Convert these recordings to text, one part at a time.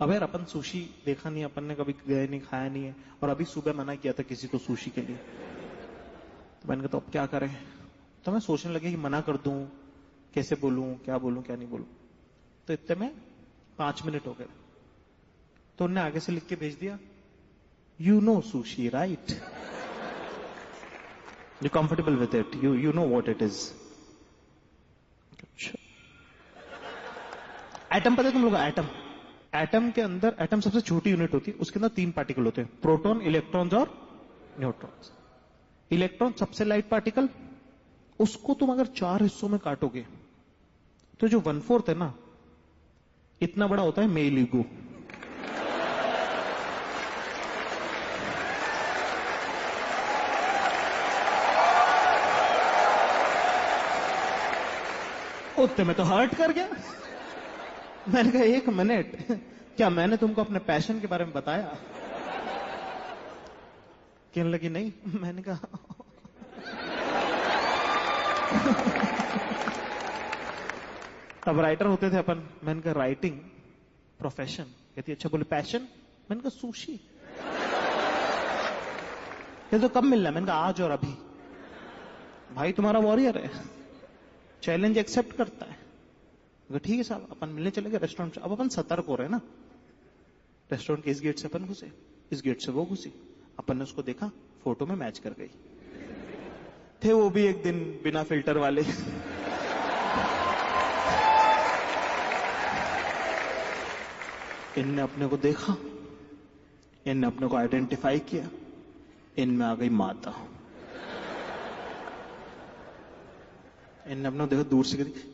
अब यार अपन सुशी देखा नहीं, अपन ने कभी गए नहीं, खाया नहीं है, और अभी सुबह मना किया था किसी को सुशी के लिए। तो मैंने कहा तो अब क्या करें, तो मैं सोचने लगे कि मना कर दूं, कैसे बोलूं, क्या नहीं बोलूं। तो इतने में 5 मिनट हो गए, तो उनने आगे से लिख के भेज दिया, you know sushi right, you comfortable with it, you know what it is. Atom पता है तुम लोग, एटम के अंदर, एटम सबसे छोटी यूनिट होती है, उसके अंदर 3 पार्टिकल होते हैं, प्रोटॉन, इलेक्ट्रॉन्स और न्यूट्रॉन्स। इलेक्ट्रॉन सबसे लाइट पार्टिकल, उसको तुम अगर 4 हिस्सों में काटोगे तो जो 1/4 है ना, इतना बड़ा होता है मेल ईगो। उतने में तो हर्ट कर गया। मैंने कहा 1 मिनट, क्या मैंने तुमको अपने पैशन के बारे में बताया? कहने लगी नहीं। मैंने कहा तब राइटर होते थे अपन। मैंने कहा राइटिंग प्रोफेशन। कहती अच्छा, बोले पैशन? मैंने कहा सुशी। कहते तो कब मिलना है? मैंने कहा आज और अभी। भाई तुम्हारा वॉरियर है, चैलेंज एक्सेप्ट करता है। ठीक है साहब, अपन मिलने चले गए रेस्टोरेंट। अब अपन सतर्क हो रहे हैं ना, रेस्टोरेंट के इस गेट से अपन घुसे, इस गेट से वो घुसी, अपन ने उसको देखा, फोटो में मैच कर गई। थे वो भी एक दिन बिना फिल्टर वाले। इनने अपने को देखा, इनने अपने को आइडेंटिफाई किया, इनमें आ गई माता। इनने अपने को देखा दूर से, कहती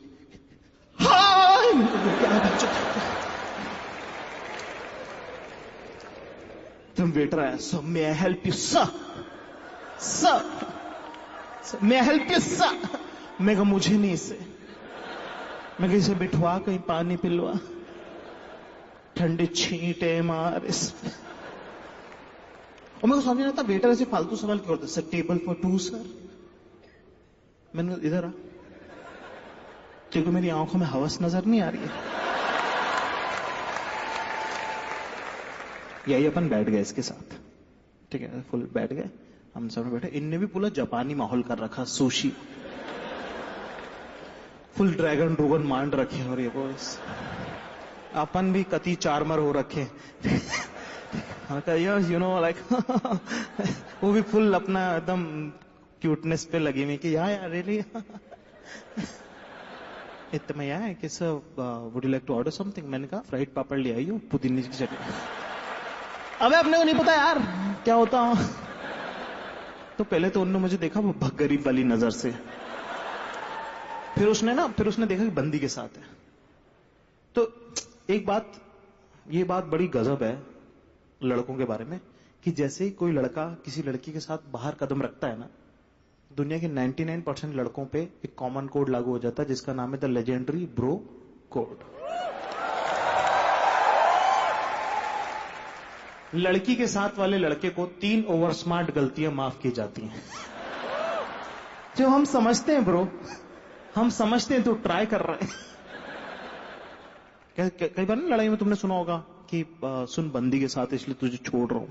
तुम वेटर आया, sir may I help you sir, sir may I help you sir. मैं कहा मुझे नहीं, इसे मैं इसे बिठवा, कहीं पानी पिलवा, ठंडे छींटे मार इस। और मेरे को समझ नहीं आता वेटर ऐसे फालतू सवाल क्यों करता। Sir table for 2 sir. मैंने इधर आ, तेरे को मेरी आंखों में हवस नजर नहीं आ रही है? यही अपन बैठ गए इसके साथ, ठीक है, फुल बैठ गए, हम सब बैठे। इनने भी पूरा जापानी माहौल कर रखा, सुशी, फुल ड्रैगन ड्रूगन मान रखे, और ये बॉयस अपन भी कति चार्मर हो रखे। यू नो लाइक वो भी फुल अपना एकदम क्यूटनेस पे लगी हुई कि यार रियली। इतना यार है कि sir would you like to order something. मैंने कहा फ्राइड पापड़ ले आई हूं, पुदीने की चटनी। अबे अपने को नहीं पता यार क्या होता। तो पहले तो उन्होंने मुझे देखा वो गरीब वाली नजर से, फिर उसने देखा कि बंदी के साथ है। तो एक बात, ये बात बड़ी गजब है लड़कों के बारे में, कि जैसे ही कोई लड़का किसी लड़की के साथ बाहर कदम रखता है ना, दुनिया के 99% लड़कों पे एक कॉमन कोड लागू हो जाता है, जिसका नाम है द लेजेंडरी ब्रो कोड। लड़की के साथ वाले लड़के को 3 ओवर स्मार्ट गलतियां माफ की जाती हैं। जो हम समझते हैं ब्रो, हम समझते हैं तो ट्राई कर रहे हैं। कई बार ना लड़ाई में तुमने सुना होगा कि सुन बंदी के साथ इसलिए तुझे छोड़ रहा हूं,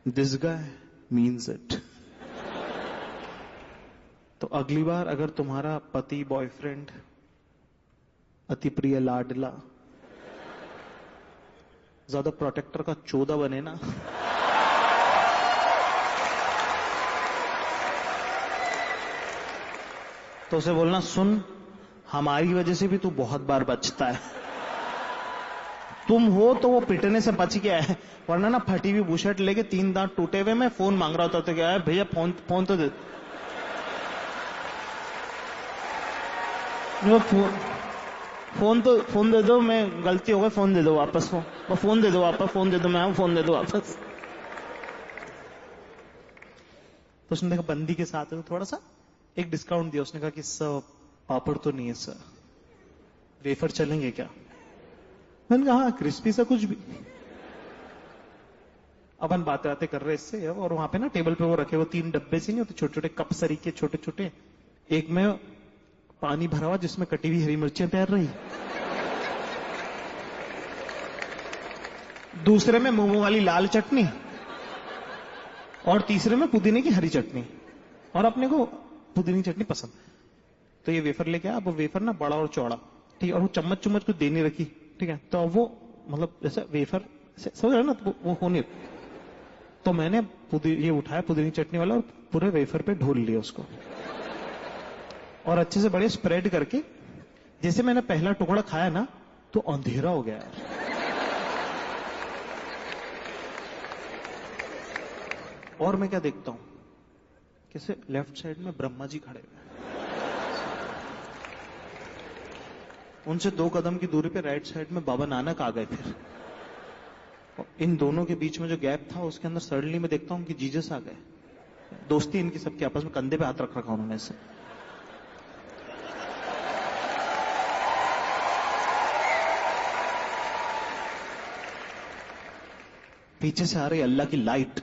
दिस गाय मीन्स इट। तो अगली बार अगर तुम्हारा पति, बॉयफ्रेंड, अति प्रिय लाडला ज्यादा प्रोटेक्टर का 14 बने ना, तो उसे बोलना, सुन हमारी वजह से भी तू बहुत बार बचता है, तुम हो तो वो पिटने से बच गया है, वरना ना फटी हुई बुशर्ट लेके 3 दांत टूटे हुए में फोन मांग रहा होता। तो क्या है भैया, फोन तो दे, फोन दे दो, मैं गलती हो गई, फोन दे दो वापस, फोन दे दो वापस, फोन दे दो, मैं फोन दे दो वापस। तो उसने देखा बंदी के साथ है तो थोड़ा सा एक डिस्काउंट दिया। उसने कहा कि सर पापड़ तो नहीं है सर, वेफर चलेंगे क्या? मैंने कहा हाँ, क्रिस्पी सा कुछ भी। अपन बातें कर रहे इससे, और वहां पे ना टेबल पे वो रखे वो 3 डब्बे से नहीं होते, छोटे छोटे कप सरी के, छोटे छोटे, एक में पानी भरा हुआ जिसमें कटी हुई हरी मिर्चें तैर रही, दूसरे में मोमो वाली लाल चटनी, और तीसरे में पुदीने की हरी चटनी, और अपने को पुदीने की चटनी पसंद। तो ये वेफर लेके आया। अब वो वेफर ना बड़ा और चौड़ा, ठीक है, और वो चम्मच चम्मच कुछ दे नहीं रखी, ठीक है। तो अब वो मतलब जैसे वेफर समझ रहे ना, तो वो हो नहीं। तो मैंने ये उठाया पुदीने की चटनी वाला और पूरे वेफर पे ढोल लिया उसको, और अच्छे से बड़े स्प्रेड करके, जैसे मैंने पहला टुकड़ा खाया ना तो अंधेरा हो गया यार। और मैं क्या देखता हूं, कैसे लेफ्ट साइड में ब्रह्मा जी खड़े हुए, उनसे 2 कदम की दूरी पे राइट साइड में बाबा नानक आ गए। फिर इन दोनों के बीच में जो गैप था उसके अंदर सडनली मैं देखता हूं कि जीसस आ गए। दोस्ती इनकी सबके आपस में, कंधे पे हाथ रख रखा उन्होंने इससे। पीछे से आ रही अल्लाह की लाइट,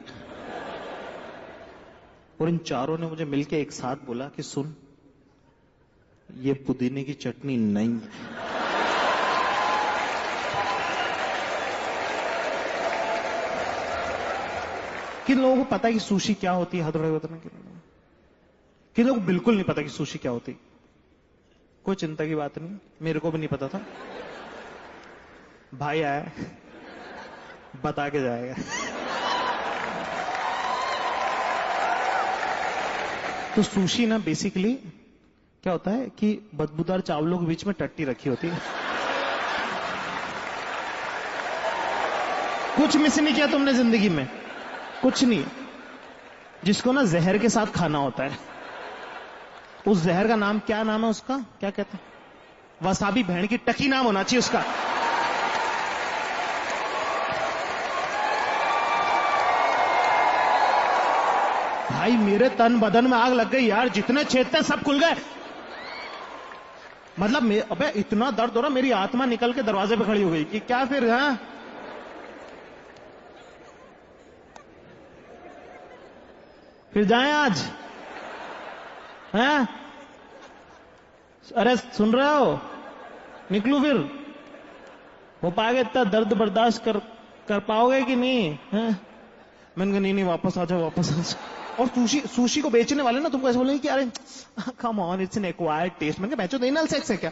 और इन चारों ने मुझे मिलके एक साथ बोला कि सुन, ये पुदीने की चटनी नहीं है। किन लोगों को पता है कि सुशी क्या होती है? हाथ बढ़ाइए बताना। किन लोगों को बिल्कुल नहीं पता कि सुशी क्या होती? कोई चिंता की बात नहीं, मेरे को भी नहीं पता था। भाई आया, बता के जाएगा। तो सुशी ना बेसिकली क्या होता है कि बदबूदार चावलों के बीच में टट्टी रखी होती है। कुछ मिस नहीं किया तुमने जिंदगी में, कुछ नहीं। जिसको ना जहर के साथ खाना होता है, उस जहर का नाम क्या नाम है उसका, क्या कहते हैं? वसाबी भेड़ की टकी नाम होना चाहिए उसका। भाई मेरे तन बदन में आग लग गई यार, जितने छेद थे सब खुल गए। मतलब अबे इतना दर्द हो रहा, मेरी आत्मा निकल के दरवाजे पे खड़ी हो गई कि क्या फिर। हाँ, फिर जाएं आज? हैं? अरे सुन रहे हो, निकलूं फिर? हो पाएगा इतना दर्द बर्दाश्त कर पाओगे कि नहीं? हैं? मैंने कहा नहीं वापस आ जाओ, वापस आ जाओ। और सुशी को बेचने वाले ना तुमको ऐसे बोलेंगे कि अरे come on, it's an acquired taste. मैंने कहा बेचो, एनल सेक्स है क्या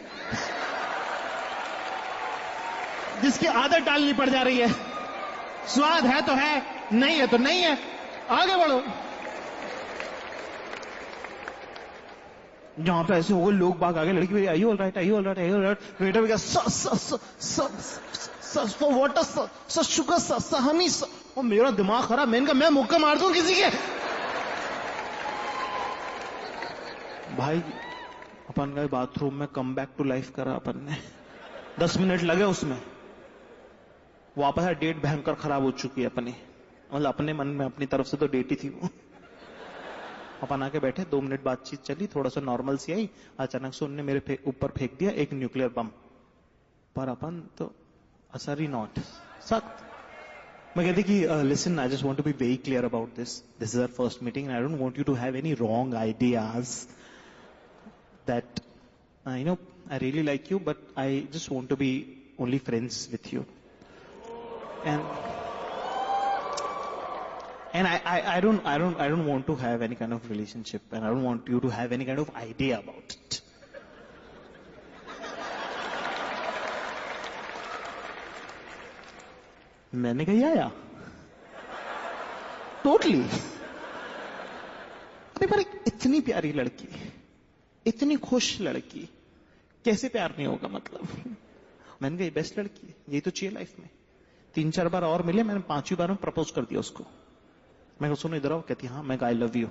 जिसकी आदत डालनी पड़ जा रही है? स्वाद है तो है, नहीं है तो नहीं है, आगे बढ़ो। जहां पे ऐसे हो लोग बाग आगे, लड़की आई ऑल राइट, आई ऑल राइट, आई ऑल राइट, वेटर भी वाटर शुगर सहनी। और मेरा दिमाग खराब, मैंने कहा मैं मुक्का मार दूं किसी के। भाई अपन गए बाथरूम में, कम बैक टू लाइफ करा अपन ने। 10 मिनट लगे उसमें, वापस है। डेट भयंकर खराब हो चुकी है अपनी, मतलब अपने मन में, अपनी तरफ से तो डेट ही थी वो। अपन आके बैठे, 2 मिनट बातचीत चली, थोड़ा सा नॉर्मल सी आई। अचानक से उनने मेरे ऊपर फेंक दिया एक न्यूक्लियर बम। पर अपन तो असर ही नॉट सख्त। मैं कहती कि listen, I just want to be very clear about this is our first meeting, I don't want you to have any wrong ideas that I know I really like you, but I just want to be only friends with you, and I don't want to have any kind of relationship, and I don't want you to have any kind of idea about it. मैंने कहा या totally. अरे पर इतनी प्यारी लड़की, इतनी खुश लड़की, कैसे प्यार नहीं होगा? मतलब मैंने कहा ये बेस्ट लड़की है, यही तो चाहिए लाइफ में। 3-4 बार और मिले, मैंने 5वीं बार में प्रपोज कर दिया उसको। मैं सुनो इधर आओ, कहती हाँ। मैं आई लव यू।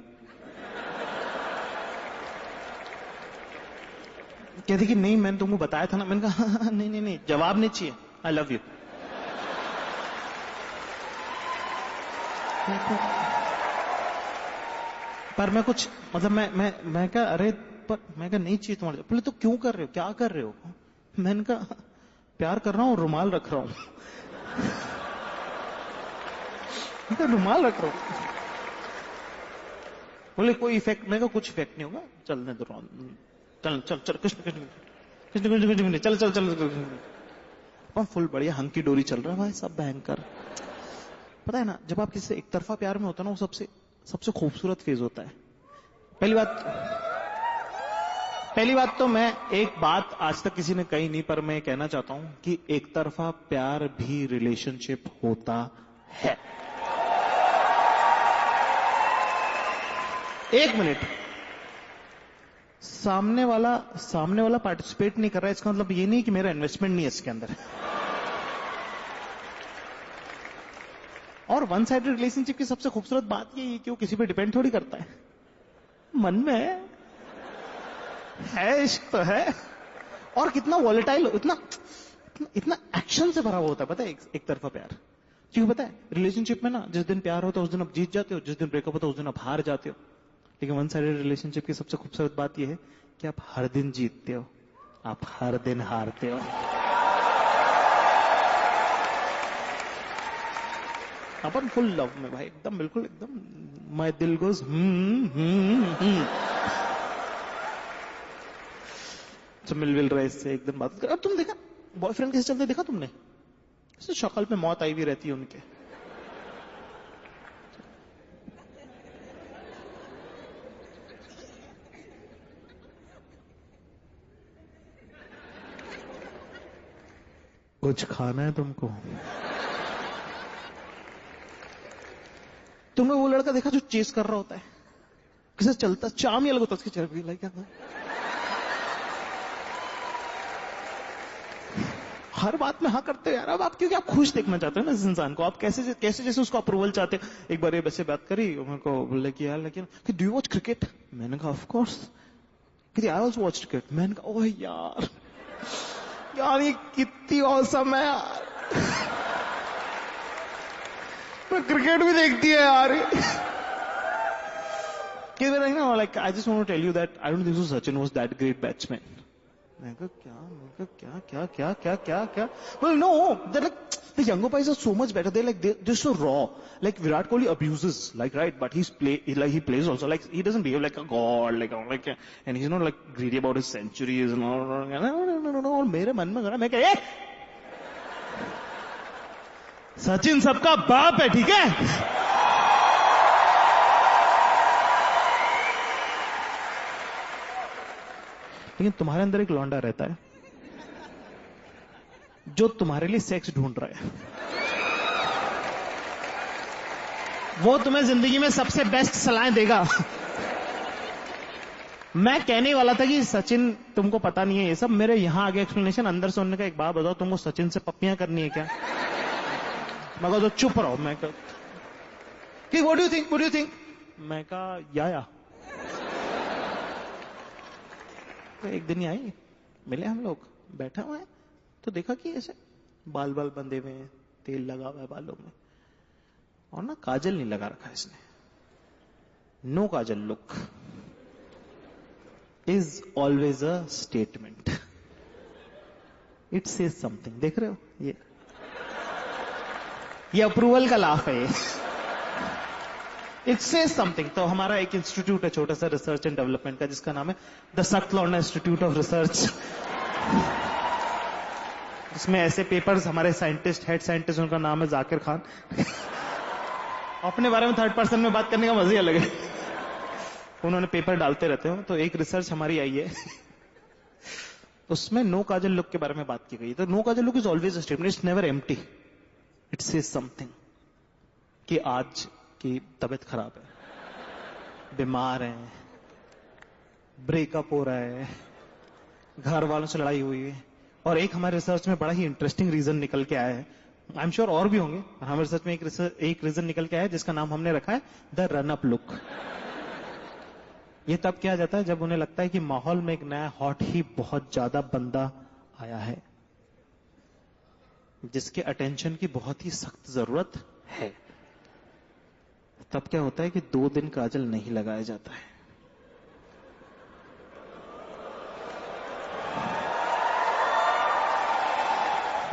कहती कि नहीं मैंने तुमको बताया था ना। मैंने कहा हाँ, नहीं जवाब नहीं चाहिए, आई लव यू। पर मैं कुछ मतलब मैं कहा अरे पर मैं कहा नहीं चाहिए तुम्हारे। बोले तो क्यों कर रहे हो, क्या कर रहे हो? मैंने कहा प्यार कर रहा हूं, रुमाल रख रहा हूं। रुमाल रख रहा हूं। बोले कोई इफेक्ट? मैं कहा कुछ इफेक्ट नहीं होगा, चलने दो। चल कृष्ण कृष्ण कृष्ण कृष्ण कृष्ण, चल। अपन फुल बढ़िया हंकी डोरी चल रहा है भाई, सब भयंकर। पता है ना, जब आप किसी से एक तरफा प्यार में होता है ना, वो सबसे खूबसूरत फेज होता है। पहली बात तो मैं एक बात आज तक किसी ने कही नहीं, पर मैं कहना चाहता हूं कि एक तरफा प्यार भी रिलेशनशिप होता है। एक मिनट, सामने वाला पार्टिसिपेट नहीं कर रहा है, इसका मतलब ये नहीं कि मेरा इन्वेस्टमेंट नहीं है इसके अंदर। और वन साइडेड रिलेशनशिप की सबसे खूबसूरत बात ये है कि वो किसी पे डिपेंड थोड़ी करता है, मन में है इश्क तो है। और कितना वॉलेटाइल, इतना एक्शन से भरा हुआ होता है, पता है एक तरफा प्यार। क्योंकि पता है रिलेशनशिप में ना, जिस दिन प्यार होता है उस दिन आप जीत जाते हो, जिस दिन ब्रेकअप होता है उस दिन आप हार जाते हो। लेकिन वन साइडेड रिलेशनशिप की सबसे खूबसूरत बात यह है कि आप हर दिन जीतते हो, आप हर दिन हारते हो। अपन फुल लव में भाई, एकदम बिल्कुल एकदम माय दिल गोज मिल रहा है इससे एकदम बात। अब तुम देखा बॉयफ्रेंड कैसे चलते, देखा तुमने? शक्ल पे मौत आई हुई रहती है उनके। कुछ खाना है तुमको? तुमने वो लड़का देखा जो चेस कर रहा होता है, कैसे चलता, चाम ही अलग होता है उसके चेहरे पे, लाइक हर बात में हाँ करते हो यार। अब आप क्योंकि आप खुश देखना चाहते हो ना इस इंसान को, आप कैसे जैसे उसको अप्रूवल चाहते हो। एक बार ये वैसे बात करी, मेरे को बोले कि यार लेकिन डू यू वॉच क्रिकेट? मैंने कहा of course. I also watch cricket. मैंने कहा ओह यार ये कितनी औसम है यार, मैं क्रिकेट भी देखती है यार। Like I just want to tell you that I don't think so Sachin was that great batsman. मैं कहा क्या? Well no, they're like the younger guys are so much better. They're so raw. Like Virat Kohli abuses, like right, but he plays also. Like he doesn't behave like a god, and he's not like greedy about his centuries and all. No. और मेरे मन में गया, मैं कहा सचिन सबका बाप है, ठीक है? लेकिन तुम्हारे अंदर एक लौंडा रहता है जो तुम्हारे लिए सेक्स ढूंढ रहा है। वो तुम्हें जिंदगी में सबसे बेस्ट सलाहें देगा। मैं कहने वाला था कि सचिन तुमको पता नहीं है ये सब, मेरे यहां आगे एक्सप्लेनेशन अंदर से उन्होंने कहा एक बात बताओ, तुमको सचिन से पप्पियां करनी है क्या? मैं कहा तो चुप रहो। मैं कहा कि व्हाट डू यू थिंक? मैं कहा या तो एक दिन ही आई, मिले हम लोग, बैठा हुआ है तो देखा कि ऐसे बाल बंधे हुए हैं, तेल लगा हुआ है बालों में, और ना काजल नहीं लगा रखा इसने। No kajal look is always a statement, it says something. देख रहे हो ये अप्रूवल का लाफ है ये। It says something. तो हमारा एक इंस्टीट्यूट है छोटा सा रिसर्च एंड डेवलपमेंट का, जिसका नाम है द सख्त लौंडा इंस्टीट्यूट ऑफ रिसर्च। इसमें ऐसे पेपर्स, हमारे साइंटिस्ट, हेड साइंटिस्ट, उनका नाम है जाकिर खान। अपने बारे में थर्ड पर्सन में बात करने का मजा ही अलग है। उन्होंने पेपर डालते रहते हो। तो एक रिसर्च हमारी आई है, उसमें नो काजल लुक के बारे में बात की गई। तो no kajal look is always a statement, it's never empty, it says something कि आज की तबीयत खराब है, बीमार है, ब्रेकअप हो रहा है, घर वालों से लड़ाई हुई है। और एक हमारे रिसर्च में बड़ा ही इंटरेस्टिंग रीजन निकल के आया है, आई एम श्योर और भी होंगे, हमारे रिसर्च में एक रीजन निकल के आया है जिसका नाम हमने रखा है द रन अप लुक। ये तब किया जाता है जब उन्हें लगता है कि माहौल में एक नया हॉट ही बहुत ज्यादा बंदा आया है जिसके अटेंशन की बहुत ही सख्त जरूरत है। तब क्या होता है कि 2 दिन काजल नहीं लगाया जाता है।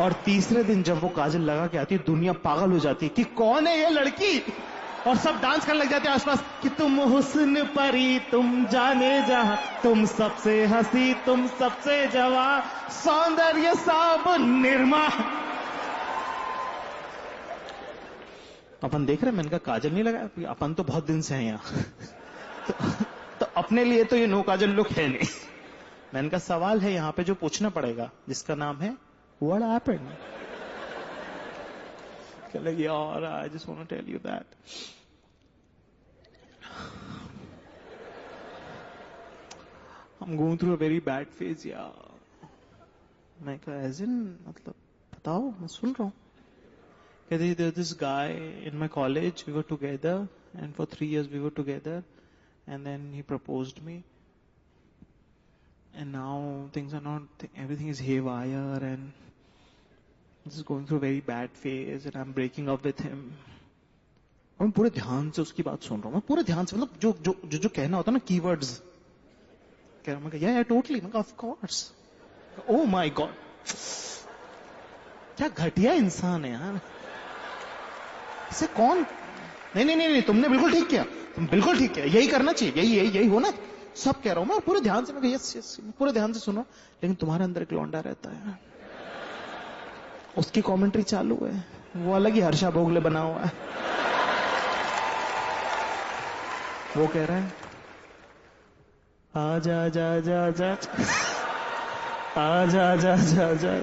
और तीसरे दिन जब वो काजल लगा के आती है, दुनिया पागल हो जाती है कि कौन है ये लड़की और सब डांस करने लग जाते हैं आसपास कि तुम हुस्न परी, तुम जाने जहां, तुम सबसे हंसी, तुम सबसे जवां, सौंदर्य सब निर्मा। अपन देख रहे हैं, मैंने कहा काजल नहीं लगा, अपन तो बहुत दिन से हैं यहाँ। तो अपने लिए तो ये नो काजल लुक है नहीं। मैंने कहा सवाल है यहां पे जो पूछना पड़ेगा, जिसका नाम है what happened. Like, yeah, I just want to tell you that. I'm going through a very bad phase, yeah. मैं कहा as in, मतलब बताओ, मैं सुन रहा हूँ। कहते there's this guy in my college, we were together, and for 3 years we were together, and then he proposed me, and now things are not, everything is haywire, and this is going through a very bad phase and I'm breaking up with him. और मैं पूरे ध्यान से उसकी बात सुन रहा हूँ, मैं पूरे ध्यान से, मतलब जो जो जो, जो कहना होता है ना कीवर्ड्स कह रहा हूँ। मैं या टोटली, मैं of course, oh my God, क्या घटिया इंसान है यार, इसे कौन, नहीं नहीं नहीं नहीं, तुमने बिल्कुल ठीक किया, तुम बिल्कुल ठीक किया, यही करना चाहिए, यही यही यही हो ना, सब कह रहा हूं मैं पूरे ध्यान से। मैं यस यस पूरे ध्यान से सुनो, लेकिन तुम्हारे अंदर एक लौंडा रहता है, उसकी कमेंट्री चालू है, वो अलग ही हर्षा भोगले बना हुआ है। वो कह रहा है आजा जा जा जा आजा जा जा जा।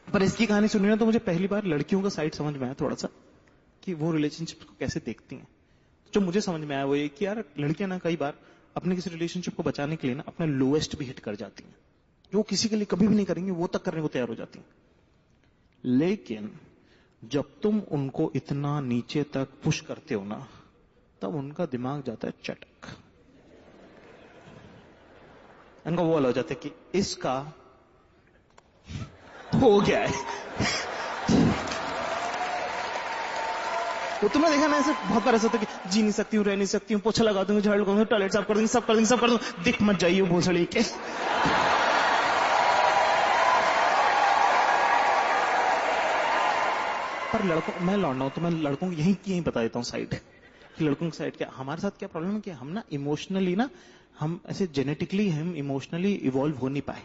पर इसकी कहानी सुनी ना तो मुझे पहली बार लड़कियों का साइड समझ में आया थोड़ा सा, कि वो रिलेशनशिप को कैसे देखती हैं। जो मुझे समझ में आया वो ये कि यार लड़कियां ना कई बार अपने किसी रिलेशनशिप को बचाने के लिए ना अपना लोएस्ट भी हिट कर जाती हैं, जो किसी के लिए कभी भी नहीं करेंगे वो तक करने को तैयार हो जाती हैं। लेकिन जब तुम उनको इतना नीचे तक पुश करते हो ना, तब उनका दिमाग जाता है चटक, इनका वो वाला हो जाता है कि इसका हो गया है। वो तुमने देखा ना, ऐसे बहुत बार ऐसा होता है कि जी नहीं सकती हूँ, रह नहीं सकती हूँ, पोछा लगा दूंगी, झाड़ लगाऊंगी, टॉयलेट साफ कर दूंगी, सब कर दूंगी, सब कर दूंगी, दिख मत जाइए भोसड़ी के। पर लड़कों, मैं लौंडा हूं तो मैं लड़कों को यही बता देता हूँ साइड, कि लड़कों की साइड क्या, हमारे साथ क्या प्रॉब्लम है कि हम ना इमोशनली ना, हम ऐसे जेनेटिकली हम इमोशनली इवॉल्व हो नहीं पाए।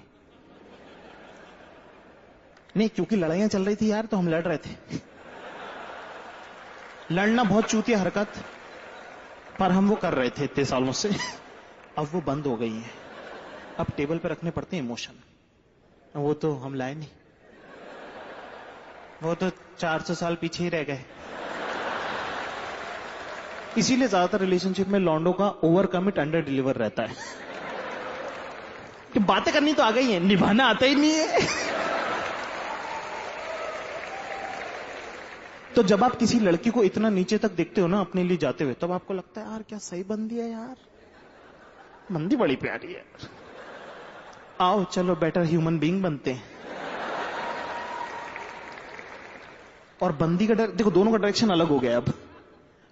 नहीं, क्योंकि लड़ाइयां चल रही थी यार, तो हम लड़ रहे थे। लड़ना बहुत चूतिया हरकत, पर हम वो कर रहे थे इतने सालों से। अब वो बंद हो गई है, अब टेबल पे रखने पड़ते हैं इमोशन, वो तो हम लाए नहीं, वो तो 400 साल पीछे ही रह गए। इसीलिए ज्यादातर रिलेशनशिप में लॉन्डो का ओवरकम इट अंडर डिलीवर रहता है, कि बातें करनी तो आ गई है, निभाना आता ही नहीं है। तो जब आप किसी लड़की को इतना नीचे तक देखते हो ना अपने लिए जाते हुए, तब आपको लगता है यार क्या सही बंदी है यार, बंदी बड़ी प्यारी है, आओ चलो बेटर ह्यूमन बीइंग बनते हैं। और बंदी का डर देखो, दोनों का डायरेक्शन अलग हो गया। अब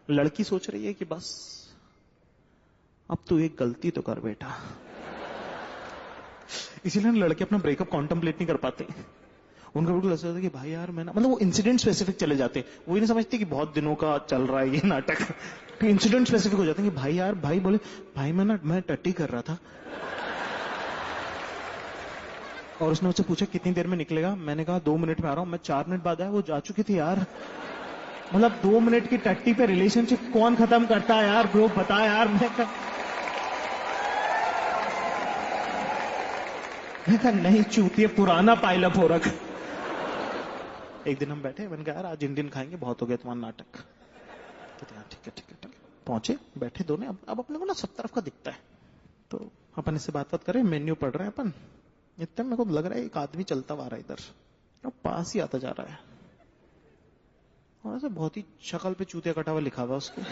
लड़की सोच रही है कि बस अब तू एक गलती तो कर बेटा, इसीलिए लड़के अपना ब्रेकअप कॉन्टेम्पलेट नहीं कर पाते। उनका बिल्कुल ऐसा होता है कि भाई यार मैं ना, मतलब वो इंसिडेंट स्पेसिफिक चले जाते, वो ही नहीं समझते कि बहुत दिनों का चल रहा है ये नाटक, तो इंसिडेंट स्पेसिफिक हो जाते हैं कि भाई यार, भाई बोले भाई मैं टट्टी कर रहा था, और उसने मुझसे पूछा कितनी देर में निकलेगा, मैंने कहा 2 मिनट में आ रहा हूं, मैं 4 मिनट बाद आया, वो जा चुकी थी यार। मतलब 2 मिनट की टट्टी पे रिलेशनशिप कौन खत्म करता है यार ब्रो, बता यार। मैं कहा नहीं चूतिए, पुराना पाइलअप हो रखा। एक दिन हम बैठे, मैंने कहा यार आज इंडियन खाएंगे, बहुत हो गया तुम्हारा नाटक। ठीक है ठीक है ठीक है। पहुंचे, बैठे दोनों, अब अपने को ना सब तरफ का दिखता है, तो अपन इससे बात करें, मेन्यू पढ़ रहे हैं अपन, इतने मेरे को लग रहा है एक आदमी चलता हुआ आ रहा है इधर, और पास ही आता जा रहा है, और ऐसे बहुत ही शक्ल पे चूतिया कटा हुआ लिखा हुआ उसके,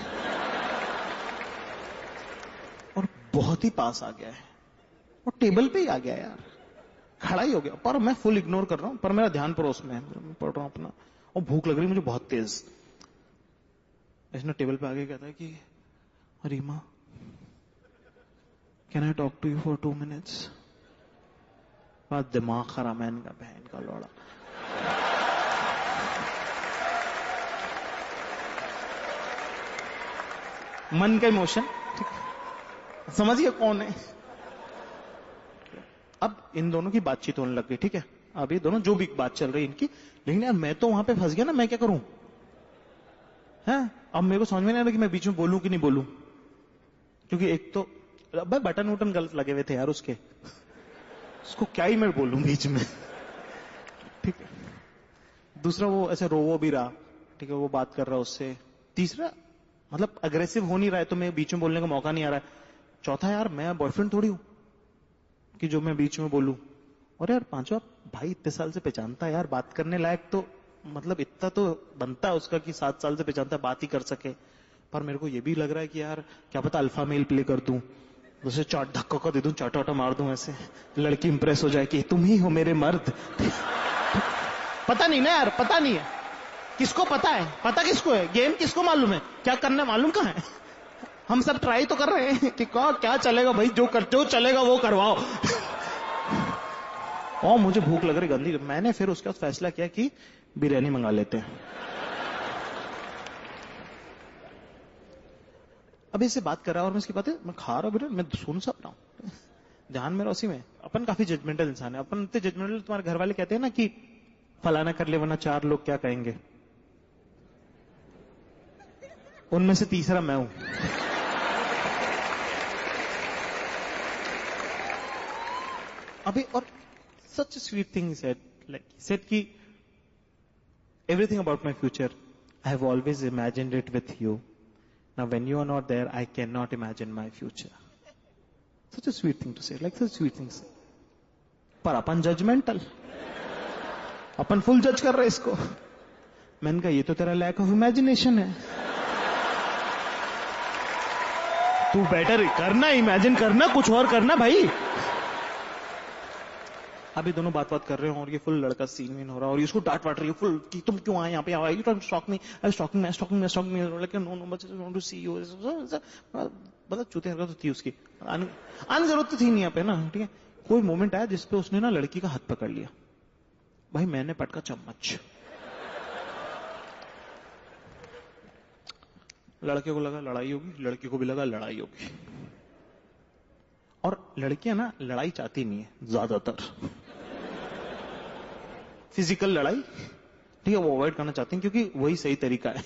और बहुत ही पास आ गया है, और टेबल पे ही आ गया यार, खड़ा ही हो गया, पर मैं फुल इग्नोर कर रहा हूं, पर मेरा ध्यान पड़ोस में है, मैं पढ़ रहा हूं अपना, और भूख लग रही मुझे बहुत तेज। इसने टेबल पे आगे कहता है कि Reema can I talk to you for 2 minutes. बात दिमाग खराब है इनका, बहन का लौड़ा। मन का इमोशन, ठीक है, समझिए कौन है। अब इन दोनों की बातचीत होने लग गई, ठीक है, अब ये दोनों जो भी बात चल रही है इनकी, लेकिन यार मैं तो वहां पे फंस गया ना, मैं क्या करूं है। अब मेरे को समझ में नहीं आ रहा कि मैं बीच में बोलूं कि नहीं बोलूं, क्योंकि एक तो भाई बटन वटन गलत लगे हुए थे यार उसके, उसको क्या ही मैं बोलूं बीच में, ठीक है। दूसरा वो ऐसे रोवो भी रहा, ठीक है, वो बात कर रहा है उससे। तीसरा मतलब अग्रेसिव हो नहीं रहा है तो मैं बीच में बोलने का मौका नहीं आ रहा है। चौथा यार मैं बॉयफ्रेंड थोड़ी हूं कि जो मैं बीच में बोलूं। और यार पांचवा भाई इतने साल से पहचानता है यार, बात करने लायक तो मतलब इतना तो बनता है उसका कि 7 साल से पहचानता है, बात ही कर सके। पर मेरे को ये भी लग रहा है कि यार क्या पता अल्फा मेल प्ले कर दूं, उसे चाट धक्का को दे दूं, चाटा वाटा मार दूं, ऐसे लड़की इंप्रेस हो जाए कि तुम ही हो मेरे मर्द। पता नहीं ना यार, पता नहीं है किसको पता है, पता किसको है, गेम किसको मालूम है, क्या करना मालूम कहां है। हम सब ट्राई तो कर रहे हैं कि क्या चलेगा भाई, जो चलेगा वो करवाओ। और मुझे भूख लग रही गंदी, मैंने फिर उसके बाद फैसला किया कि बिरयानी मंगा लेते हैं। अब इससे बात कर रहा और मैं इसकी बातें मैं खा रहा हूं, मैं सुन सब रहा हूं, ध्यान मेरा उसी में। अपन काफी जजमेंटल इंसान है, अपन इतने जजमेंटल, तुम्हारे घर वाले कहते हैं ना कि फलाना कर ले वरना 4 लोग क्या कहेंगे, उनमें से तीसरा मैं हूं। अभी और such a sweet thing he said, like he said कि everything about my future I have always imagined it with you, now when you are not there I cannot imagine my future. Such a sweet thing to say, like such sweet things. पर अपन judgemental, अपन full जज कर रहे इसको। मैंने कहा ये तो तेरा लैक ऑफ इमेजिनेशन है, तू बेटर करना, इमेजिन करना, कुछ और करना भाई। अभी दोनों बात कर रहे हो और ये फुल लड़का सीन वीन हो रहा है और इसको डांट वाट रही है फुल कि तुम क्यों आए यहाँ पे, आए you stalk me, I stalking me, लेकिन no but I want to see you. मतलब चूते हरकत तो थी उसकी, आने जरूरत तो थी नहीं यहाँ पे ना, ठीक है। कोई मोमेंट आया जिसपे उसने ना लड़की का हाथ पकड़ लिया, भाई मैंने पटका चम्मच। लड़के को लगा लड़ाई होगी, लड़की को भी लगा लड़ाई होगी। और लड़कियां ना लड़ाई चाहती नहीं है ज्यादातर, फिजिकल लड़ाई, ठीक है, वो अवॉइड करना चाहते हैं क्योंकि वही सही तरीका है।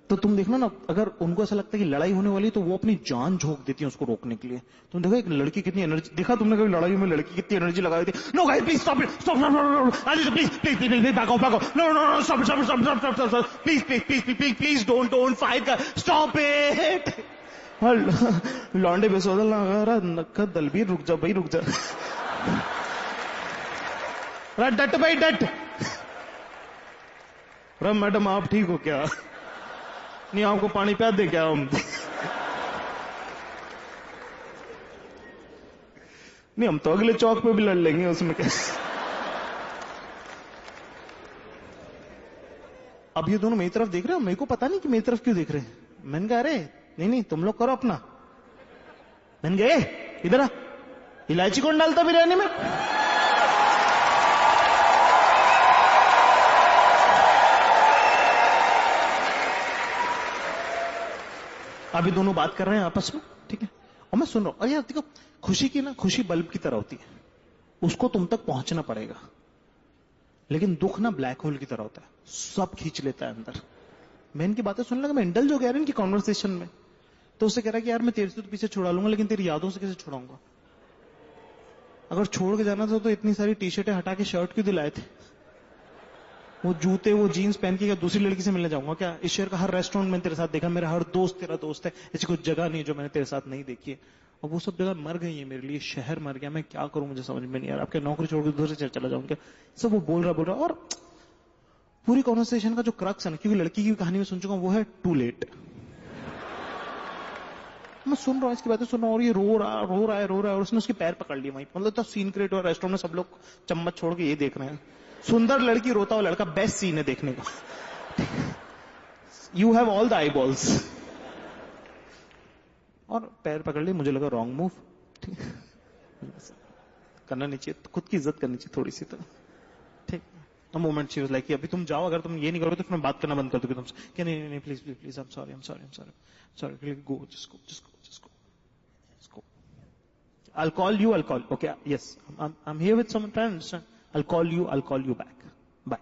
तो तुम देखना ना, अगर उनको ऐसा लगता है कि लड़ाई होने वाली तो वो अपनी जान झोंक देती है उसको रोकने के लिए। तुम देखो एक लड़की कितनी एनर्जी, देखा तुमने कभी लड़ाई में लड़की कितनी एनर्जी लगा देती है। No guys please stop it, stop please back off, no stop please don't fight, stop it. लौंडे बेसोदल नक्का दलबीर रुक जा भाई, रुक जा, डट भाई डट। मैडम आप ठीक हो क्या, नहीं आपको पानी प्या दे क्या हम, नहीं हम तो अगले चौक पे भी लड़ लेंगे, उसमें क्या। अब ये दोनों मेरी तरफ देख रहे हो, मेरे को पता नहीं कि मेरी तरफ क्यों देख रहे हैं। मैंने कहा अरे नहीं तुम लोग करो अपना। मैंने कहा इधर आ, इलायची कौन डालता बिरयानी में। अभी दोनों बात कर रहे हैं आपस में, ठीक है, और मैं सुन रहा हूं। अरे यार देखो, खुशी की ना, खुशी बल्ब की तरह होती है, उसको तुम तक पहुंचना पड़ेगा। लेकिन दुख ना ब्लैक होल की तरह होता है, सब खींच लेता है अंदर। मैं इनकी बातें सुनने लगा, मैं इंडल्ज हो गया इनकी कॉन्वर्सेशन में। तो उससे कह रहा है कि यार मैं तेरे से तो पीछे छुड़ा लूंगा, लेकिन तेरी यादों से कैसे छुड़ाऊंगा। अगर छोड़ के जाना था तो इतनी सारी टी शर्टें हटा के शर्ट क्यों दिलाए थे, वो जूते वो जीन्स पहन के क्या दूसरी लड़की से मिलने जाऊंगा क्या। इस शहर का हर रेस्टोरेंट में तेरे साथ देखा, मेरा हर दोस्त तेरा दोस्त है, ऐसी कोई जगह नहीं जो मैंने तेरे साथ नहीं देखी है। और वो सब जगह मर गई है मेरे लिए, शहर मर गया, मैं क्या करूं मुझे समझ में नहीं यार, आपके नौकरी छोड़ के दूसरे शहर चला जाऊंगा सब वो बोल रहा। और पूरी कॉन्वर्सेशन का जो क्रक्स है ना, क्योंकि लड़की की कहानी में सुन चुका हूं, वो है टू लेट। मैं सुन रहा हूं इसकी बातें सुन रहा हूं और ये रो रहा है और उसने उसके पैर पकड़ लिए वहीं, मतलब तो सीन क्रिएट हुआ रेस्टोरेंट में, सब लोग चम्मच छोड़ के ये देख रहे हैं। सुंदर लड़की रोता हुआ लड़का, बेस्ट सीन है देखने को। You have all the I balls. और पैर पकड़ लिए, मुझे लगा रॉन्ग मूव, करना नहीं चाहिए, खुद की इज्जत करनी चाहिए थोड़ी सी तो, ठीक। मोमेंट शी वाज लाइक अभी तुम जाओ, अगर तुम ये नहीं करोगे तो फिर मैं बात करना बंद कर दूंगी तुमसे। क्या नहीं नहीं please please please, I am sorry, I am sorry, I am sorry, sorry, go, just go, just go, just go, just go. I'll call you, I'll call, okay, yes, I'm here with someone, try to understand. I'll call you back. Bye.